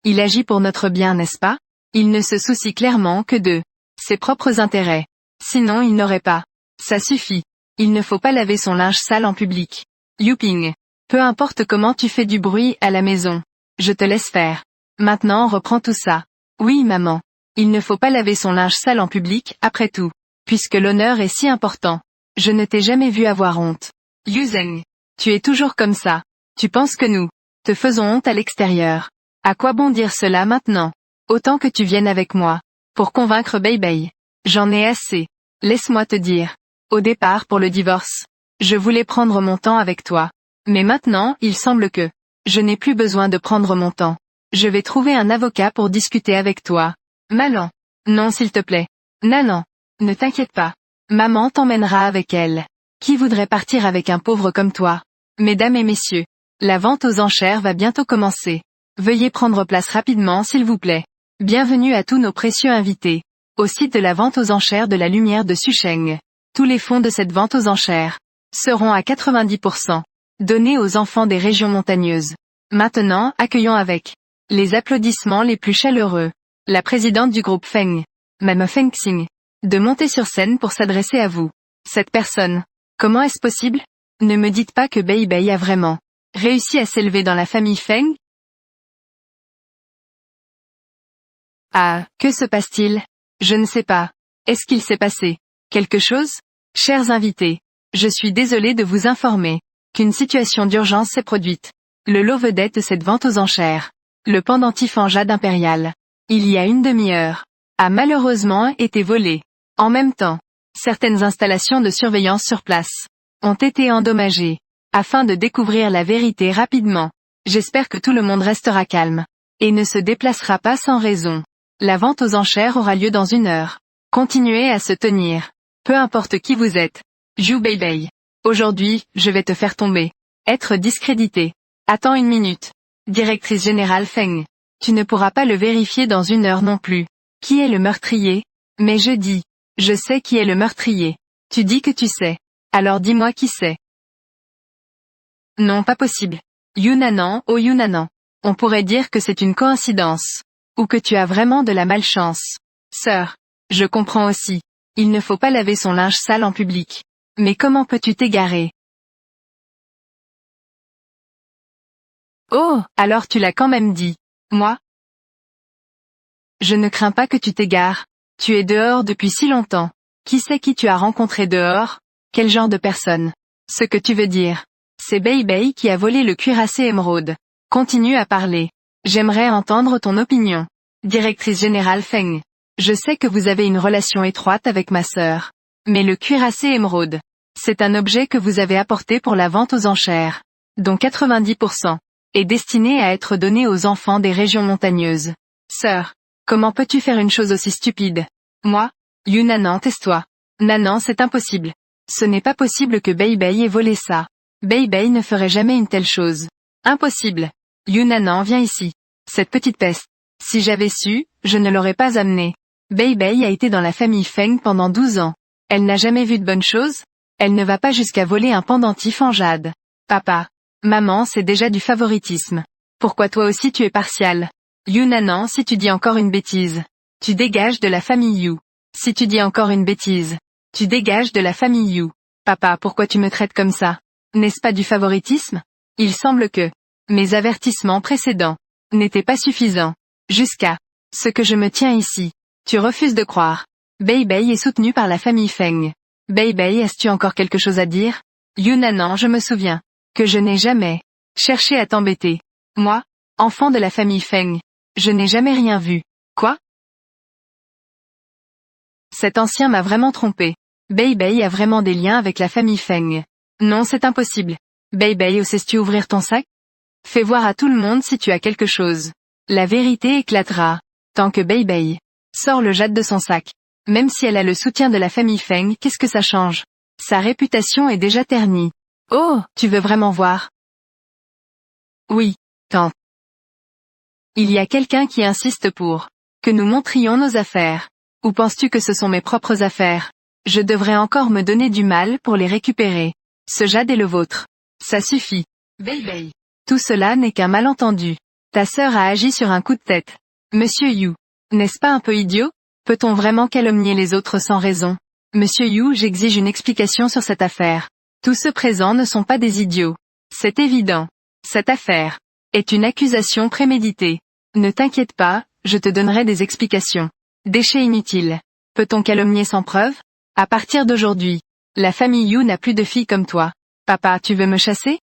Il agit pour notre bien, n'est-ce pas? Il ne se soucie clairement que de ses propres intérêts. Sinon il n'aurait pas. Ça suffit. Il ne faut pas laver son linge sale en public. Youping. Peu importe comment tu fais du bruit à la maison. Je te laisse faire. Maintenant reprends tout ça. Oui maman. Il ne faut pas laver son linge sale en public, après tout. Puisque l'honneur est si important. Je ne t'ai jamais vu avoir honte. Yuzeng. Tu es toujours comme ça. Tu penses que nous te faisons honte à l'extérieur. À quoi bon dire cela maintenant? Autant que tu viennes avec moi. Pour convaincre Beibei. J'en ai assez. Laisse-moi te dire. Au départ pour le divorce. Je voulais prendre mon temps avec toi. Mais maintenant, il semble que je n'ai plus besoin de prendre mon temps. Je vais trouver un avocat pour discuter avec toi. Maman. Non s'il te plaît. Nanan. Ne t'inquiète pas. Maman t'emmènera avec elle. Qui voudrait partir avec un pauvre comme toi? Mesdames et messieurs. La vente aux enchères va bientôt commencer. Veuillez prendre place rapidement s'il vous plaît. Bienvenue à tous nos précieux invités. Au site de la vente aux enchères de la lumière de Susheng. Tous les fonds de cette vente aux enchères seront à 90% donnés aux enfants des régions montagneuses. Maintenant, accueillons avec les applaudissements les plus chaleureux la présidente du groupe Feng, Mme Feng Xing, de monter sur scène pour s'adresser à vous. Cette personne. Comment est-ce possible? Ne me dites pas que Beibei a vraiment réussi à s'élever dans la famille Feng? Ah, que se passe-t-il? Je ne sais pas. Est-ce qu'il s'est passé quelque chose? Chers invités, je suis désolé de vous informer qu'une situation d'urgence s'est produite. Le lot vedette de cette vente aux enchères, le pendentif en jade impérial, il y a une demi-heure, a malheureusement été volé. En même temps, certaines installations de surveillance sur place ont été endommagées. Afin de découvrir la vérité rapidement, j'espère que tout le monde restera calme et ne se déplacera pas sans raison. La vente aux enchères aura lieu dans 1 heure. Continuez à se tenir. Peu importe qui vous êtes. Zhu Beibei. Aujourd'hui, je vais te faire tomber. Être discrédité. Attends 1 minute. Directrice générale Feng. Tu ne pourras pas le vérifier dans 1 heure non plus. Qui est le meurtrier? Mais je dis. Je sais qui est le meurtrier. Tu dis que tu sais. Alors dis-moi qui c'est. Non pas possible. Yunanan, oh Yunanan. On pourrait dire que c'est une coïncidence. Ou que tu as vraiment de la malchance. Sœur. Je comprends aussi. Il ne faut pas laver son linge sale en public. Mais comment peux-tu t'égarer? Oh, alors tu l'as quand même dit. Moi? Je ne crains pas que tu t'égares. Tu es dehors depuis si longtemps. Qui c'est qui tu as rencontré dehors? Quel genre de personne? Ce que tu veux dire. C'est Beibei qui a volé le cuirassé émeraude. Continue à parler. J'aimerais entendre ton opinion. Directrice générale Feng. Je sais que vous avez une relation étroite avec ma sœur. Mais le cuirassé émeraude. C'est un objet que vous avez apporté pour la vente aux enchères. Dont 90% est destiné à être donné aux enfants des régions montagneuses. Sœur. Comment peux-tu faire une chose aussi stupide? Moi? Yunanan, tais-toi. Nanan, c'est impossible. Ce n'est pas possible que Beibei ait volé ça. Beibei ne ferait jamais une telle chose. Impossible. Yunanan, viens ici. Cette petite peste. Si j'avais su, je ne l'aurais pas amenée. Beibei a été dans la famille Feng pendant 12 ans. Elle n'a jamais vu de bonnes choses? Elle ne va pas jusqu'à voler un pendentif en jade. Papa. Maman, c'est déjà du favoritisme. Pourquoi toi aussi tu es partial? Yunanan, si tu dis encore une bêtise. Tu dégages de la famille Yu. Si tu dis encore une bêtise. Tu dégages de la famille Yu. Papa, pourquoi tu me traites comme ça? N'est-ce pas du favoritisme? Il semble que mes avertissements précédents n'étaient pas suffisants. Jusqu'à ce que je me tiens ici. Tu refuses de croire. Beibei est soutenu par la famille Feng. Beibei, as-tu encore quelque chose à dire? Yunanan, je me souviens que je n'ai jamais cherché à t'embêter. Moi, enfant de la famille Feng, je n'ai jamais rien vu. Quoi? Cet ancien m'a vraiment trompé. Beibei a vraiment des liens avec la famille Feng. Non, c'est impossible. Beibei, sais-tu ouvrir ton sac? Fais voir à tout le monde si tu as quelque chose. La vérité éclatera. Tant que Beibei sort le jade de son sac. Même si elle a le soutien de la famille Feng, qu'est-ce que ça change? Sa réputation est déjà ternie. Oh, tu veux vraiment voir? Oui, tante. Il y a quelqu'un qui insiste pour que nous montrions nos affaires. Ou penses-tu que ce sont mes propres affaires? Je devrais encore me donner du mal pour les récupérer. Ce jade est le vôtre. Ça suffit. Beibei. Tout cela n'est qu'un malentendu. Ta sœur a agi sur un coup de tête. Monsieur Yu. N'est-ce pas un peu idiot? Peut-on vraiment calomnier les autres sans raison? Monsieur Yu, j'exige une explication sur cette affaire. Tous ceux présents ne sont pas des idiots. C'est évident. Cette affaire est une accusation préméditée. Ne t'inquiète pas, je te donnerai des explications. Déchet inutile. Peut-on calomnier sans preuve? À partir d'aujourd'hui, la famille Yu n'a plus de filles comme toi. Papa, tu veux me chasser?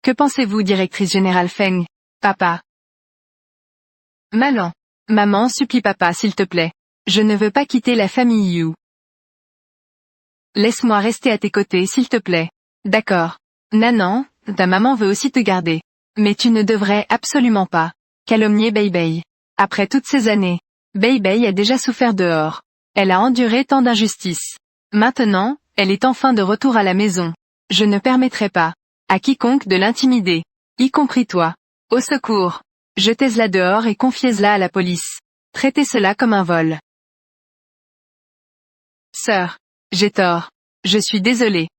Que pensez-vous, directrice générale Feng? Papa. Malan. Maman, supplie papa s'il te plaît. Je ne veux pas quitter la famille Yu. Laisse-moi rester à tes côtés s'il te plaît. D'accord. Nanan, ta maman veut aussi te garder. Mais tu ne devrais absolument pas calomnier Beibei. Après toutes ces années, Beibei a déjà souffert dehors. Elle a enduré tant d'injustices. Maintenant, elle est enfin de retour à la maison. Je ne permettrai pas à quiconque de l'intimider, y compris toi. Au secours. Jetez-la dehors et confiez-la à la police. Traitez cela comme un vol. Sœur. J'ai tort. Je suis désolé.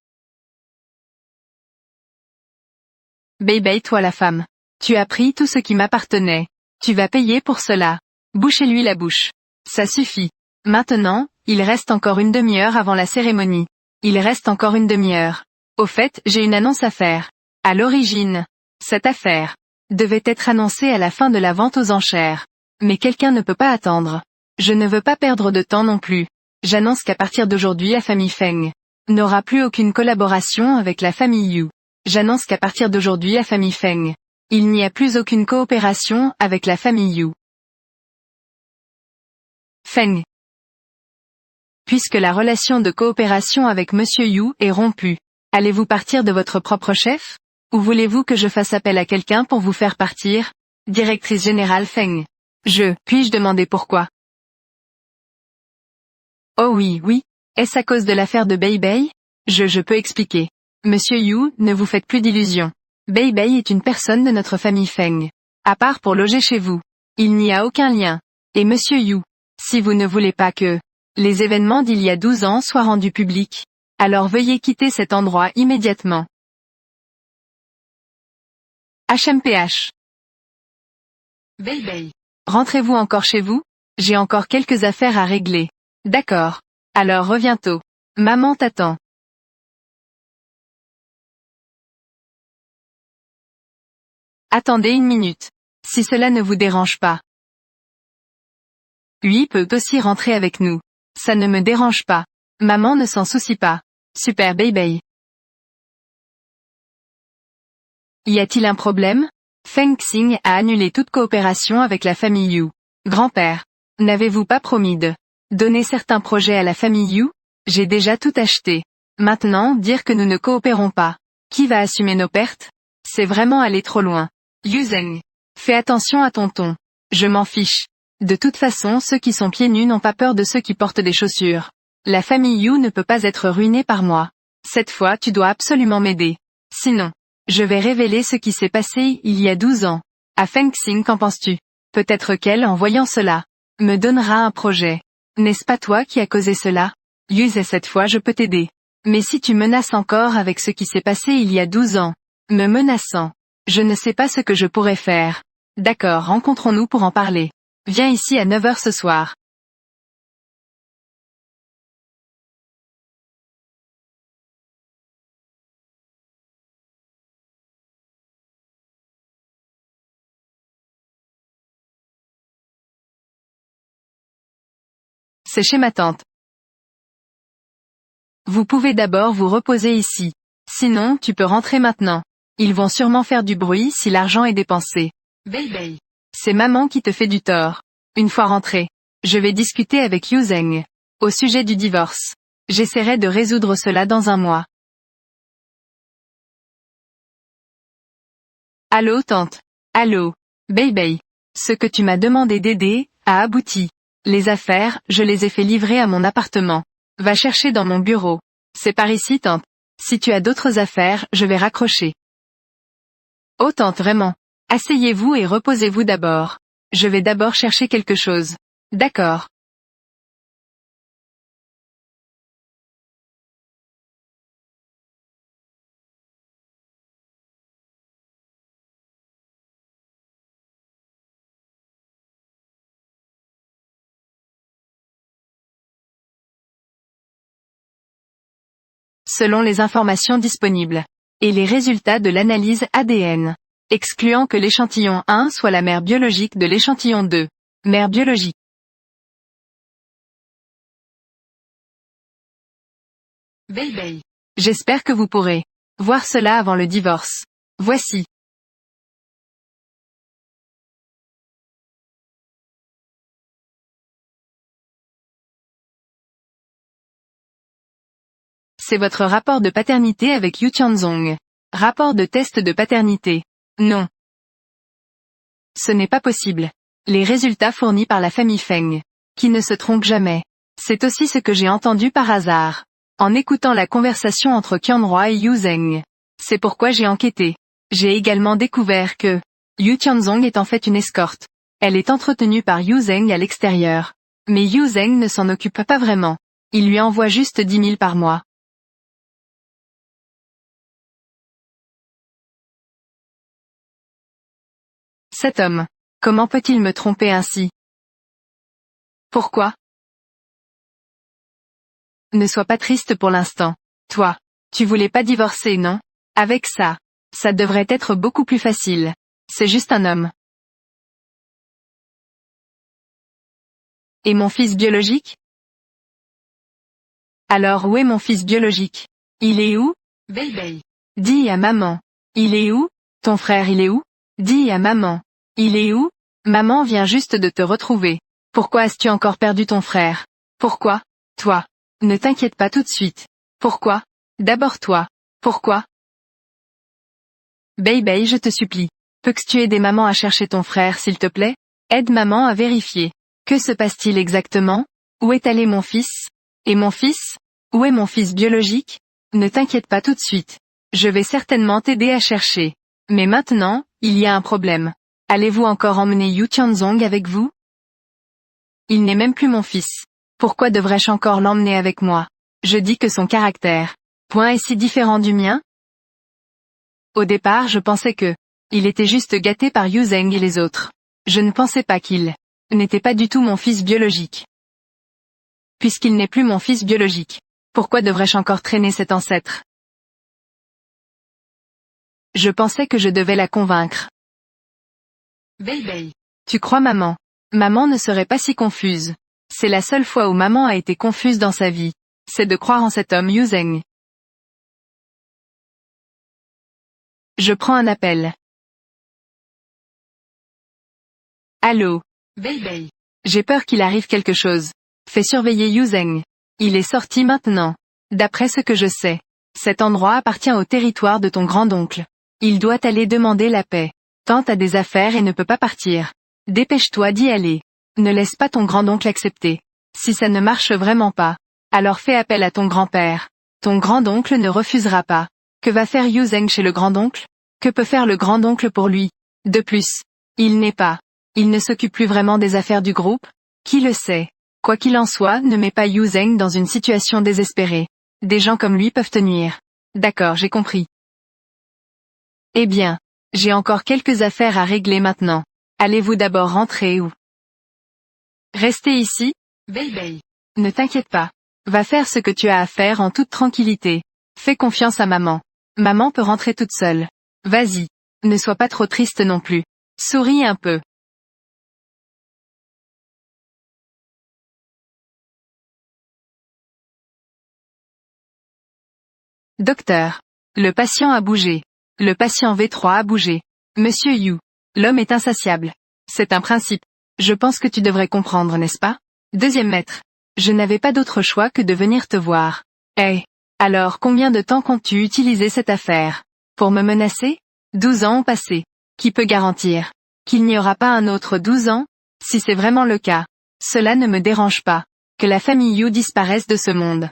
Beibei, toi la femme. Tu as pris tout ce qui m'appartenait. Tu vas payer pour cela. Bouchez-lui la bouche. Ça suffit. Maintenant, il reste encore une demi-heure avant la cérémonie. Il reste encore une demi-heure. Au fait, j'ai une annonce à faire. À l'origine, cette affaire devait être annoncée à la fin de la vente aux enchères. Mais quelqu'un ne peut pas attendre. Je ne veux pas perdre de temps non plus. J'annonce qu'à partir d'aujourd'hui la famille Feng n'aura plus aucune collaboration avec la famille Yu. J'annonce qu'à partir d'aujourd'hui la famille Feng, il n'y a plus aucune coopération avec la famille Yu. Feng. Puisque la relation de coopération avec Monsieur Yu est rompue, allez-vous partir de votre propre chef? Ou voulez-vous que je fasse appel à quelqu'un pour vous faire partir? Directrice générale Feng. Puis-je demander pourquoi? Oh oui, oui. Est-ce à cause de l'affaire de Beibei? Je peux expliquer. Monsieur Yu, ne vous faites plus d'illusions. Beibei est une personne de notre famille Feng. À part pour loger chez vous. Il n'y a aucun lien. Et Monsieur Yu, si vous ne voulez pas que les événements d'il y a 12 ans soient rendus publics, alors veuillez quitter cet endroit immédiatement. HMPH. Beibei. Rentrez-vous encore chez vous? J'ai encore quelques affaires à régler. D'accord. Alors reviens tôt. Maman t'attend. Attendez une minute. Si cela ne vous dérange pas. Lui peut aussi rentrer avec nous. Ça ne me dérange pas. Maman ne s'en soucie pas. Super Beibei. Y a-t-il un problème? Feng Xing a annulé toute coopération avec la famille Yu. Grand-père. N'avez-vous pas promis de donner certains projets à la famille Yu? J'ai déjà tout acheté. Maintenant, dire que nous ne coopérons pas. Qui va assumer nos pertes? C'est vraiment aller trop loin. Yu Zheng. Fais attention à ton ton. Je m'en fiche. De toute façon, ceux qui sont pieds nus n'ont pas peur de ceux qui portent des chaussures. La famille Yu ne peut pas être ruinée par moi. Cette fois, tu dois absolument m'aider. Sinon, je vais révéler ce qui s'est passé il y a 12 ans. À Feng Xing, qu'en penses-tu? Peut-être qu'elle, en voyant cela, me donnera un projet. N'est-ce pas toi qui as causé cela? Yu Zhe, cette fois je peux t'aider. Mais si tu menaces encore avec ce qui s'est passé il y a 12 ans, me menaçant, je ne sais pas ce que je pourrais faire. D'accord, rencontrons-nous pour en parler. Viens ici à 9 heures ce soir. C'est chez ma tante. Vous pouvez d'abord vous reposer ici. Sinon, tu peux rentrer maintenant. Ils vont sûrement faire du bruit si l'argent est dépensé. Beibei. C'est maman qui te fait du tort. Une fois rentré, je vais discuter avec Yu Zheng. Au sujet du divorce. J'essaierai de résoudre cela dans un mois. Allô tante. Allô. Beibei. Ce que tu m'as demandé d'aider, a abouti. Les affaires, je les ai fait livrer à mon appartement. Va chercher dans mon bureau. C'est par ici tante. Si tu as d'autres affaires, je vais raccrocher. Oh tante vraiment. Asseyez-vous et reposez-vous d'abord. Je vais d'abord chercher quelque chose. D'accord. selon les informations disponibles, et les résultats de l'analyse ADN, excluant que l'échantillon 1 soit la mère biologique de l'échantillon 2, mère biologique. Baby. J'espère que vous pourrez voir cela avant le divorce. Voici. C'est votre rapport de paternité avec Yu Tianzong. Rapport de test de paternité. Non. Ce n'est pas possible. Les résultats fournis par la famille Feng, qui ne se trompe jamais. C'est aussi ce que j'ai entendu par hasard, en écoutant la conversation entre Qianrui et Yu Zheng. C'est pourquoi j'ai enquêté. J'ai également découvert que Yu Tianzong est en fait une escorte. Elle est entretenue par Yu Zheng à l'extérieur. Mais Yu Zheng ne s'en occupe pas vraiment. Il lui envoie juste 10 000 par mois. Cet homme. Comment peut-il me tromper ainsi? Pourquoi? Ne sois pas triste pour l'instant. Toi. Tu voulais pas divorcer, non? Avec ça. Ça devrait être beaucoup plus facile. C'est juste un homme. Et mon fils biologique? Alors où est mon fils biologique? Il est où? Baby. Dis à maman. Il est où? Ton frère il est où? Dis à maman. Il est où? Maman vient juste de te retrouver. Pourquoi as-tu encore perdu ton frère? Pourquoi? Toi. Ne t'inquiète pas tout de suite. Pourquoi? D'abord toi. Pourquoi? Baby, je te supplie. Peux-tu tu aider maman à chercher ton frère s'il te plaît? Aide maman à vérifier. Que se passe-t-il exactement? Où est allé mon fils? Et mon fils? Où est mon fils biologique? Ne t'inquiète pas tout de suite. Je vais certainement t'aider à chercher. Mais maintenant, il y a un problème. Allez-vous encore emmener Yu Tianzong avec vous? Il n'est même plus mon fils. Pourquoi devrais-je encore l'emmener avec moi? Je dis que son caractère. Est si différent du mien? Au départ je pensais que il était juste gâté par Yu Zheng et les autres. Je ne pensais pas qu'il n'était pas du tout mon fils biologique. Puisqu'il n'est plus mon fils biologique, pourquoi devrais-je encore traîner cet ancêtre? Je pensais que je devais la convaincre. Baby. Tu crois maman? Maman ne serait pas si confuse. C'est la seule fois où maman a été confuse dans sa vie. C'est de croire en cet homme Yu Zheng. Je prends un appel. Allô? Baby. J'ai peur qu'il arrive quelque chose. Fais surveiller Yu Zheng. Il est sorti maintenant. D'après ce que je sais, cet endroit appartient au territoire de ton grand-oncle. Il doit aller demander la paix. Tante a des affaires et ne peut pas partir. Dépêche-toi d'y aller. Ne laisse pas ton grand-oncle accepter. Si ça ne marche vraiment pas, alors fais appel à ton grand-père. Ton grand-oncle ne refusera pas. Que va faire Yu Zheng chez le grand-oncle? Que peut faire le grand-oncle pour lui? De plus, il ne s'occupe plus vraiment des affaires du groupe? Qui le sait? Quoi qu'il en soit, ne mets pas Yu Zheng dans une situation désespérée. Des gens comme lui peuvent te nuire. D'accord, j'ai compris. Eh bien, j'ai encore quelques affaires à régler maintenant. Allez-vous d'abord rentrer ou rester ici? Baby. Ne t'inquiète pas. Va faire ce que tu as à faire en toute tranquillité. Fais confiance à maman. Maman peut rentrer toute seule. Vas-y. Ne sois pas trop triste non plus. Souris un peu. Docteur. Le patient a bougé. Le patient V3 a bougé. Monsieur Yu. L'homme est insatiable. C'est un principe. Je pense que tu devrais comprendre, n'est-ce pas? Deuxième maître. Je n'avais pas d'autre choix que de venir te voir. Hey. Alors combien de temps comptes-tu utiliser cette affaire? Pour me menacer? 12 ans ont passé. Qui peut garantir qu'il n'y aura pas un autre 12 ans? Si c'est vraiment le cas, cela ne me dérange pas. Que la famille Yu disparaisse de ce monde.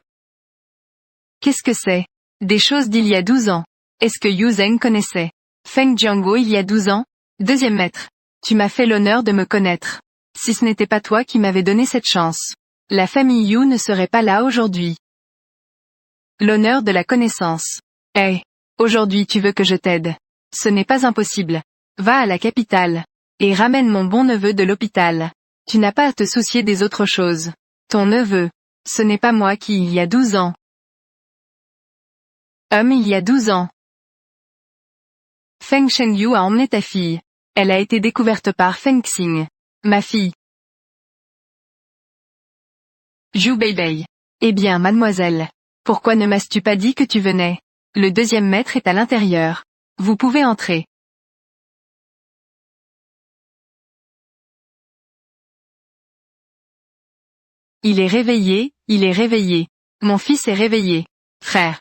Qu'est-ce que c'est? Des choses d'il y a 12 ans. Est-ce que Yu Zheng connaissait Feng Jianguo il y a 12 ans? Deuxième maître. Tu m'as fait l'honneur de me connaître. Si ce n'était pas toi qui m'avais donné cette chance, la famille Yu ne serait pas là aujourd'hui. L'honneur de la connaissance. Hey. Aujourd'hui tu veux que je t'aide. Ce n'est pas impossible. Va à la capitale. Et ramène mon bon neveu de l'hôpital. Tu n'as pas à te soucier des autres choses. Ton neveu. Ce n'est pas moi qui il y a 12 ans. Il y a 12 ans. Feng Shengyu a emmené ta fille. Elle a été découverte par Feng Xing. Ma fille. Zhu Beibei. Eh bien, mademoiselle. Pourquoi ne m'as-tu pas dit que tu venais? Le deuxième maître est à l'intérieur. Vous pouvez entrer. Il est réveillé, il est réveillé. Mon fils est réveillé. Frère.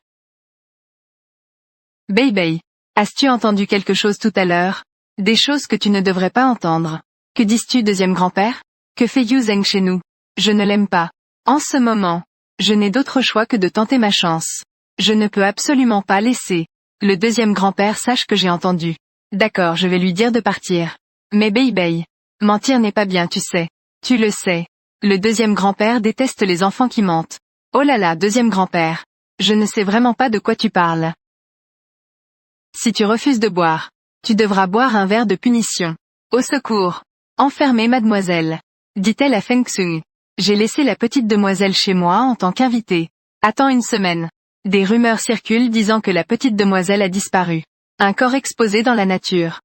Beibei. As-tu entendu quelque chose tout à l'heure? Des choses que tu ne devrais pas entendre. Que dis-tu, deuxième grand-père? Que fait Yu Zheng chez nous? Je ne l'aime pas. En ce moment, je n'ai d'autre choix que de tenter ma chance. Je ne peux absolument pas laisser le deuxième grand-père sache que j'ai entendu. D'accord, je vais lui dire de partir. Mais Beibei. Mentir n'est pas bien, tu sais. Tu le sais. Le deuxième grand-père déteste les enfants qui mentent. Oh là là, deuxième grand-père. Je ne sais vraiment pas de quoi tu parles. Si tu refuses de boire, tu devras boire un verre de punition. Au secours. Enfermez mademoiselle. Dit-elle à Feng Xing. J'ai laissé la petite demoiselle chez moi en tant qu'invitée. Attends une semaine. Des rumeurs circulent disant que la petite demoiselle a disparu. Un corps exposé dans la nature.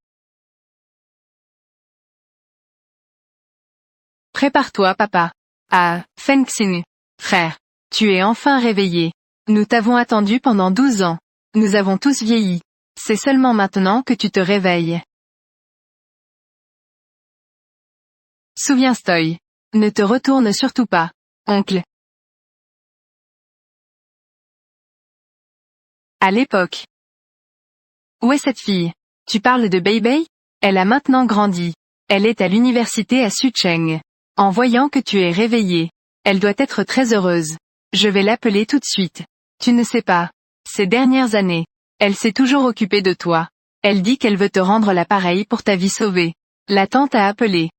Prépare-toi, papa. Ah, Feng Xing. Frère. Tu es enfin réveillé. Nous t'avons attendu pendant 12 ans. Nous avons tous vieilli. C'est seulement maintenant que tu te réveilles. Souviens-toi. Ne te retourne surtout pas, oncle. À l'époque. Où est cette fille? Tu parles de Beibei? Elle a maintenant grandi. Elle est à l'université à Sucheng. En voyant que tu es réveillé, elle doit être très heureuse. Je vais l'appeler tout de suite. Tu ne sais pas. Ces dernières années, elle s'est toujours occupée de toi. Elle dit qu'elle veut te rendre l'appareil pour ta vie sauvée. La tante a appelé.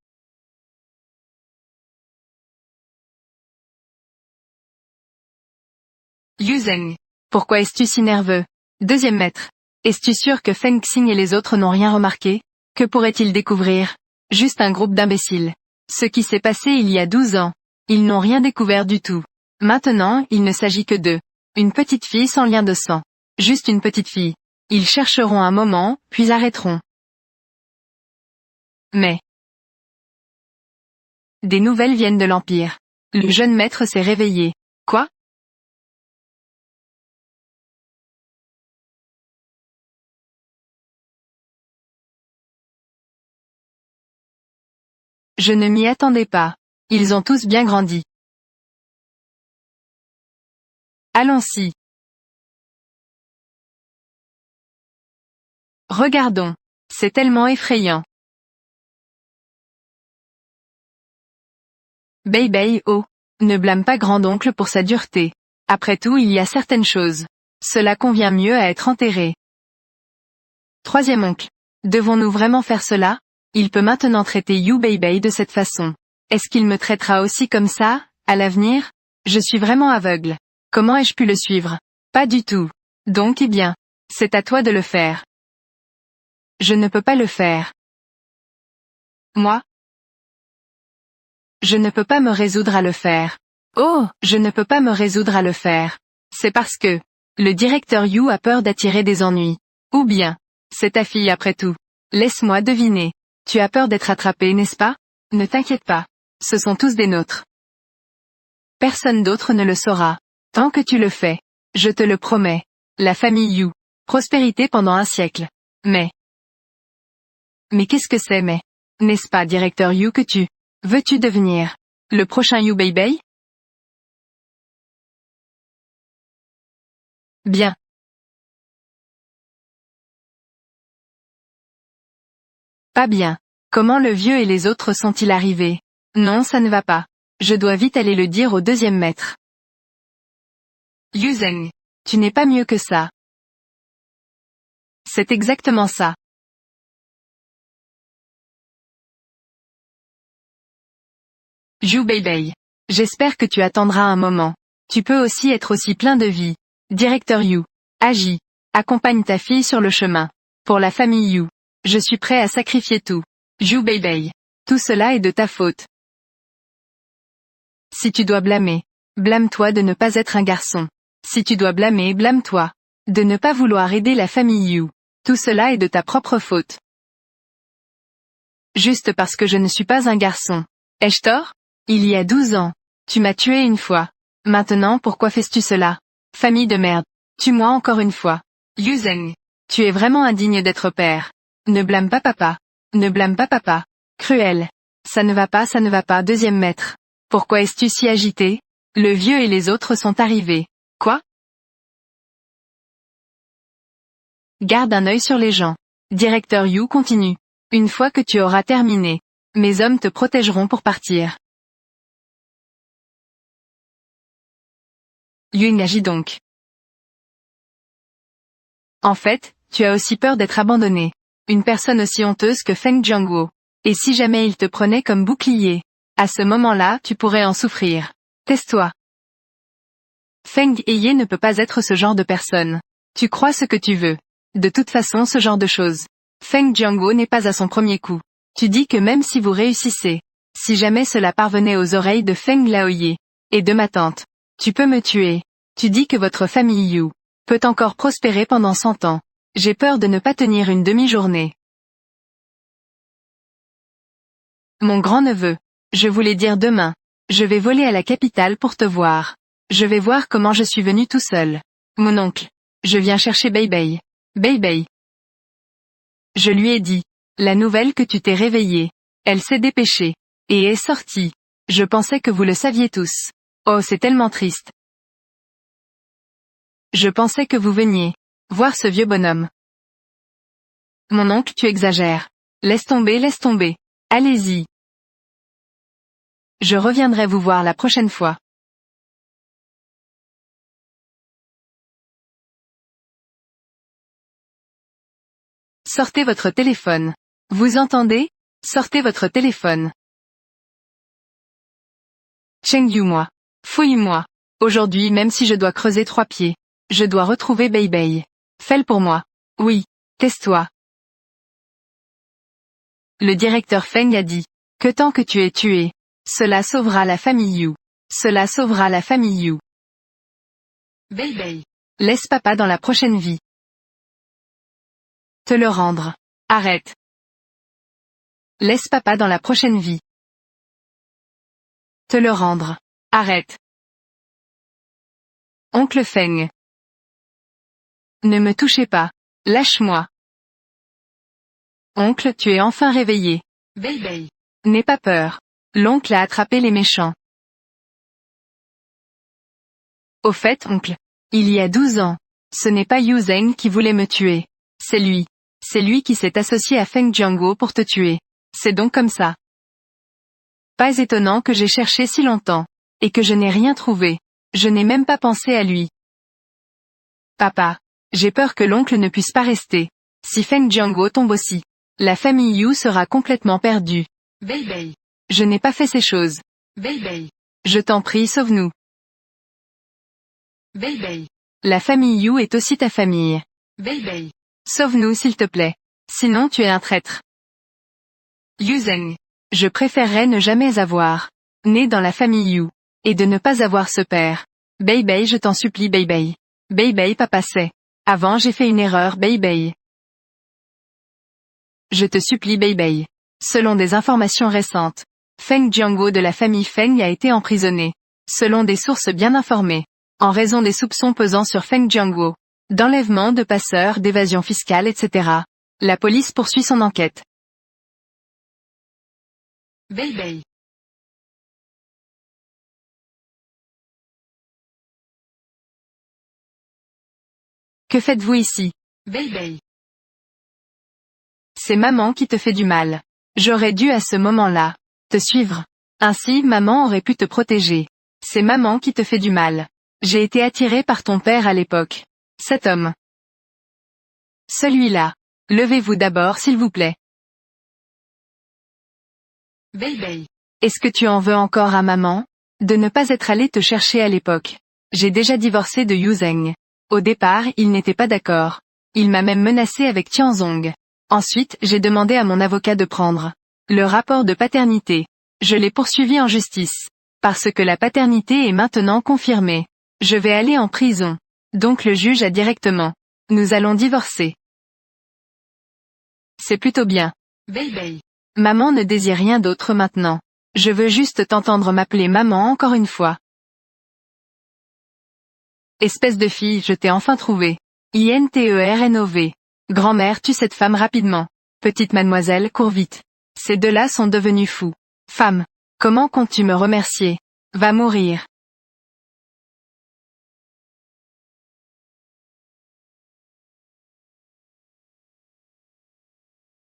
Yu Zheng. Pourquoi es-tu si nerveux? Deuxième maître. Es-tu sûr que Feng Xing et les autres n'ont rien remarqué? Que pourraient-ils découvrir? Juste un groupe d'imbéciles. Ce qui s'est passé il y a 12 ans. Ils n'ont rien découvert du tout. Maintenant, il ne s'agit que d'eux. Une petite fille sans lien de sang. Juste une petite fille. Ils chercheront un moment, puis arrêteront. Mais. Des nouvelles viennent de l'Empire. Le jeune maître s'est réveillé. Quoi? Je ne m'y attendais pas. Ils ont tous bien grandi. Allons-y. Regardons. C'est tellement effrayant. Beibei, oh. Ne blâme pas grand-oncle pour sa dureté. Après tout, il y a certaines choses. Cela convient mieux à être enterré. Troisième oncle. Devons-nous vraiment faire cela? Il peut maintenant traiter Yu Beibei de cette façon. Est-ce qu'il me traitera aussi comme ça, à l'avenir? Je suis vraiment aveugle. Comment ai-je pu le suivre? Pas du tout. Donc eh bien. C'est à toi de le faire. Je ne peux pas le faire. Moi? Je ne peux pas me résoudre à le faire. Oh, je ne peux pas me résoudre à le faire. C'est parce que le directeur Yu a peur d'attirer des ennuis. Ou bien, c'est ta fille après tout. Laisse-moi deviner. Tu as peur d'être attrapé, n'est-ce pas? Ne t'inquiète pas. Ce sont tous des nôtres. Personne d'autre ne le saura. Tant que tu le fais. Je te le promets. La famille Yu. Prospérité pendant un siècle. Mais qu'est-ce que c'est mais? N'est-ce pas directeur Yu que tu veux-tu devenir le prochain Yu Beibei? Bien. Pas bien. Comment le vieux et les autres sont-ils arrivés? Non, ça ne va pas. Je dois vite aller le dire au deuxième maître. Yu Zheng. Tu n'es pas mieux que ça. C'est exactement ça. Zhu Beibei. J'espère que tu attendras un moment. Tu peux aussi être aussi plein de vie. Directeur Yu. Agis. Accompagne ta fille sur le chemin. Pour la famille Yu. Je suis prêt à sacrifier tout. Zhu Beibei. Tout cela est de ta faute. Si tu dois blâmer, blâme-toi de ne pas être un garçon. Si tu dois blâmer, blâme-toi. De ne pas vouloir aider la famille Yu. Tout cela est de ta propre faute. Juste parce que je ne suis pas un garçon. Ai-je tort? Il y a 12 ans. Tu m'as tué une fois. Maintenant pourquoi fais-tu cela? Famille de merde. Tue-moi encore une fois. Yu Zheng. Tu es vraiment indigne d'être père. Ne blâme pas papa. Ne blâme pas papa. Cruel. Ça ne va pas, deuxième maître. Pourquoi es-tu si agité? Le vieux et les autres sont arrivés. Quoi? Garde un œil sur les gens. Directeur Yu continue. Une fois que tu auras terminé, mes hommes te protégeront pour partir. Yun agit donc. En fait, tu as aussi peur d'être abandonné. Une personne aussi honteuse que Feng Jianguo. Et si jamais il te prenait comme bouclier? À ce moment-là, tu pourrais en souffrir. Tais-toi. Feng Ye ne peut pas être ce genre de personne. Tu crois ce que tu veux. De toute façon ce genre de choses. Feng Jianguo n'est pas à son premier coup. Tu dis que même si vous réussissez, si jamais cela parvenait aux oreilles de Feng Laoye, et de ma tante, tu peux me tuer. Tu dis que votre famille Yu peut encore prospérer pendant 100 ans. J'ai peur de ne pas tenir une demi-journée. Mon grand-neveu, je voulais dire demain. Je vais voler à la capitale pour te voir. Je vais voir comment je suis venu tout seul. Mon oncle. Je viens chercher Beibei. Beibei. Je lui ai dit. La nouvelle que tu t'es réveillée. Elle s'est dépêchée. Et est sortie. Je pensais que vous le saviez tous. Oh c'est tellement triste. Je pensais que vous veniez. Voir ce vieux bonhomme. Mon oncle tu exagères. Laisse tomber. Allez-y. Je reviendrai vous voir la prochaine fois. Sortez votre téléphone. Vous entendez? Sortez votre téléphone. Chengyu-moi. Fouille-moi. Aujourd'hui même si je dois creuser 3 pieds. Je dois retrouver Beibei. Fais-le pour moi. Oui. Tais-toi. Le directeur Feng a dit. Que tant que tu es tué. Cela sauvera la famille Yu. Cela sauvera la famille Yu. Beibei. Laisse papa dans la prochaine vie. Te le rendre. Arrête. Laisse papa dans la prochaine vie. Te le rendre. Arrête. Oncle Feng. Ne me touchez pas. Lâche-moi. Oncle, tu es enfin réveillé. Beibei. N'aie pas peur. L'oncle a attrapé les méchants. Au fait, oncle. Il y a 12 ans. Ce n'est pas Yu Zheng qui voulait me tuer. C'est lui. C'est lui qui s'est associé à Feng Jianguo pour te tuer. C'est donc comme ça. Pas étonnant que j'ai cherché si longtemps. Et que je n'ai rien trouvé. Je n'ai même pas pensé à lui. Papa. J'ai peur que l'oncle ne puisse pas rester. Si Feng Jianguo tombe aussi. La famille Yu sera complètement perdue. Beibei. Je n'ai pas fait ces choses. Beibei. Je t'en prie sauve-nous. Beibei. La famille Yu est aussi ta famille. Beibei. Sauve-nous s'il te plaît. Sinon tu es un traître. Yu Zheng. Je préférerais ne jamais avoir né dans la famille Yu. Et de ne pas avoir ce père. Beibei je t'en supplie Beibei. Beibei papa sait. Avant j'ai fait une erreur Beibei. Je te supplie Beibei. Selon des informations récentes, Feng Jianguo de la famille Feng a été emprisonné. Selon des sources bien informées. En raison des soupçons pesant sur Feng Jianguo. D'enlèvement de passeurs, d'évasion fiscale etc. La police poursuit son enquête. Beibei. Que faites-vous ici? Beibei. C'est maman qui te fait du mal. J'aurais dû à ce moment-là te suivre. Ainsi maman aurait pu te protéger. C'est maman qui te fait du mal. J'ai été attiré par ton père à l'époque. Cet homme. Celui-là. Levez-vous d'abord s'il vous plaît. Beibei. Est-ce que tu en veux encore à maman? De ne pas être allé te chercher à l'époque. J'ai déjà divorcé de Yu Zheng. Au départ, il n'était pas d'accord. Il m'a même menacé avec Tianzong. Ensuite, j'ai demandé à mon avocat de prendre le rapport de paternité. Je l'ai poursuivi en justice. Parce que la paternité est maintenant confirmée. Je vais aller en prison. Donc le juge a directement Nous allons divorcer. C'est plutôt bien. Baby. Maman ne désire rien d'autre maintenant. Je veux juste t'entendre m'appeler maman encore une fois. Espèce de fille, je t'ai enfin trouvé. INTERNOV. Grand-mère tue cette femme rapidement. Petite mademoiselle, cours vite. Ces deux-là sont devenus fous. Femme. Comment comptes-tu me remercier? Va mourir.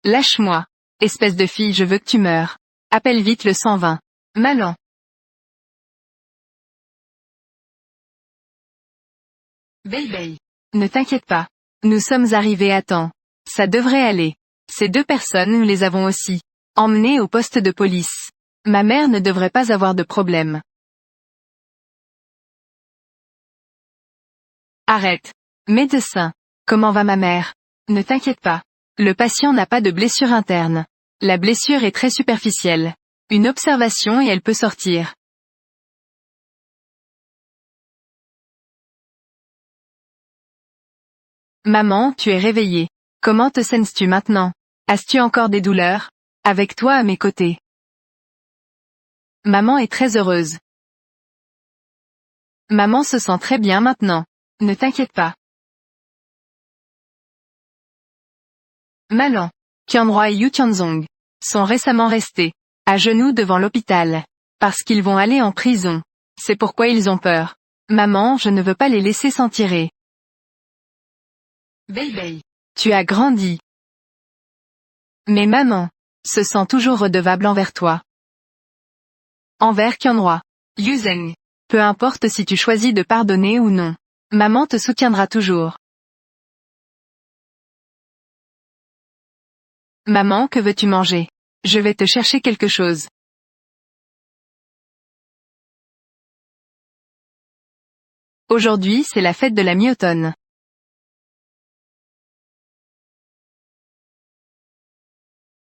Lâche-moi. Espèce de fille, je veux que tu meures. Appelle vite le 120. Malan. Baby. Ne t'inquiète pas. Nous sommes arrivés à temps. Ça devrait aller. Ces deux personnes, nous les avons aussi emmenées au poste de police. Ma mère ne devrait pas avoir de problème. Arrête. Médecin. Comment va ma mère? Ne t'inquiète pas. Le patient n'a pas de blessure interne. La blessure est très superficielle. Une observation et elle peut sortir. Maman, tu es réveillée. Comment te sens-tu maintenant? As-tu encore des douleurs? Avec toi à mes côtés. Maman est très heureuse. Maman se sent très bien maintenant. Ne t'inquiète pas. Malan. Qianroi et Yu Tianzong sont récemment restés à genoux devant l'hôpital. Parce qu'ils vont aller en prison. C'est pourquoi ils ont peur. Maman, je ne veux pas les laisser s'en tirer. Baby. Tu as grandi. Mais maman se sent toujours redevable envers toi. Envers Qianroi. Yu Zheng. Peu importe si tu choisis de pardonner ou non. Maman te soutiendra toujours. Maman, que veux-tu manger? Je vais te chercher quelque chose. Aujourd'hui, c'est la fête de la mi-automne.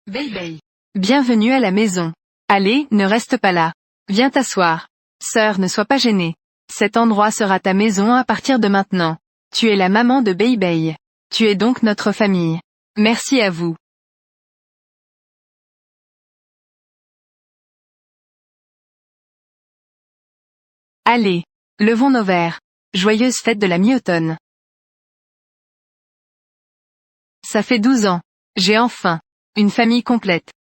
Baby. Bienvenue à la maison. Allez, ne reste pas là. Viens t'asseoir. Sœur, ne sois pas gênée. Cet endroit sera ta maison à partir de maintenant. Tu es la maman de Baby. Tu es donc notre famille. Merci à vous. Allez, levons nos verres. Joyeuse fête de la mi-automne. Ça fait 12 ans. J'ai enfin une famille complète.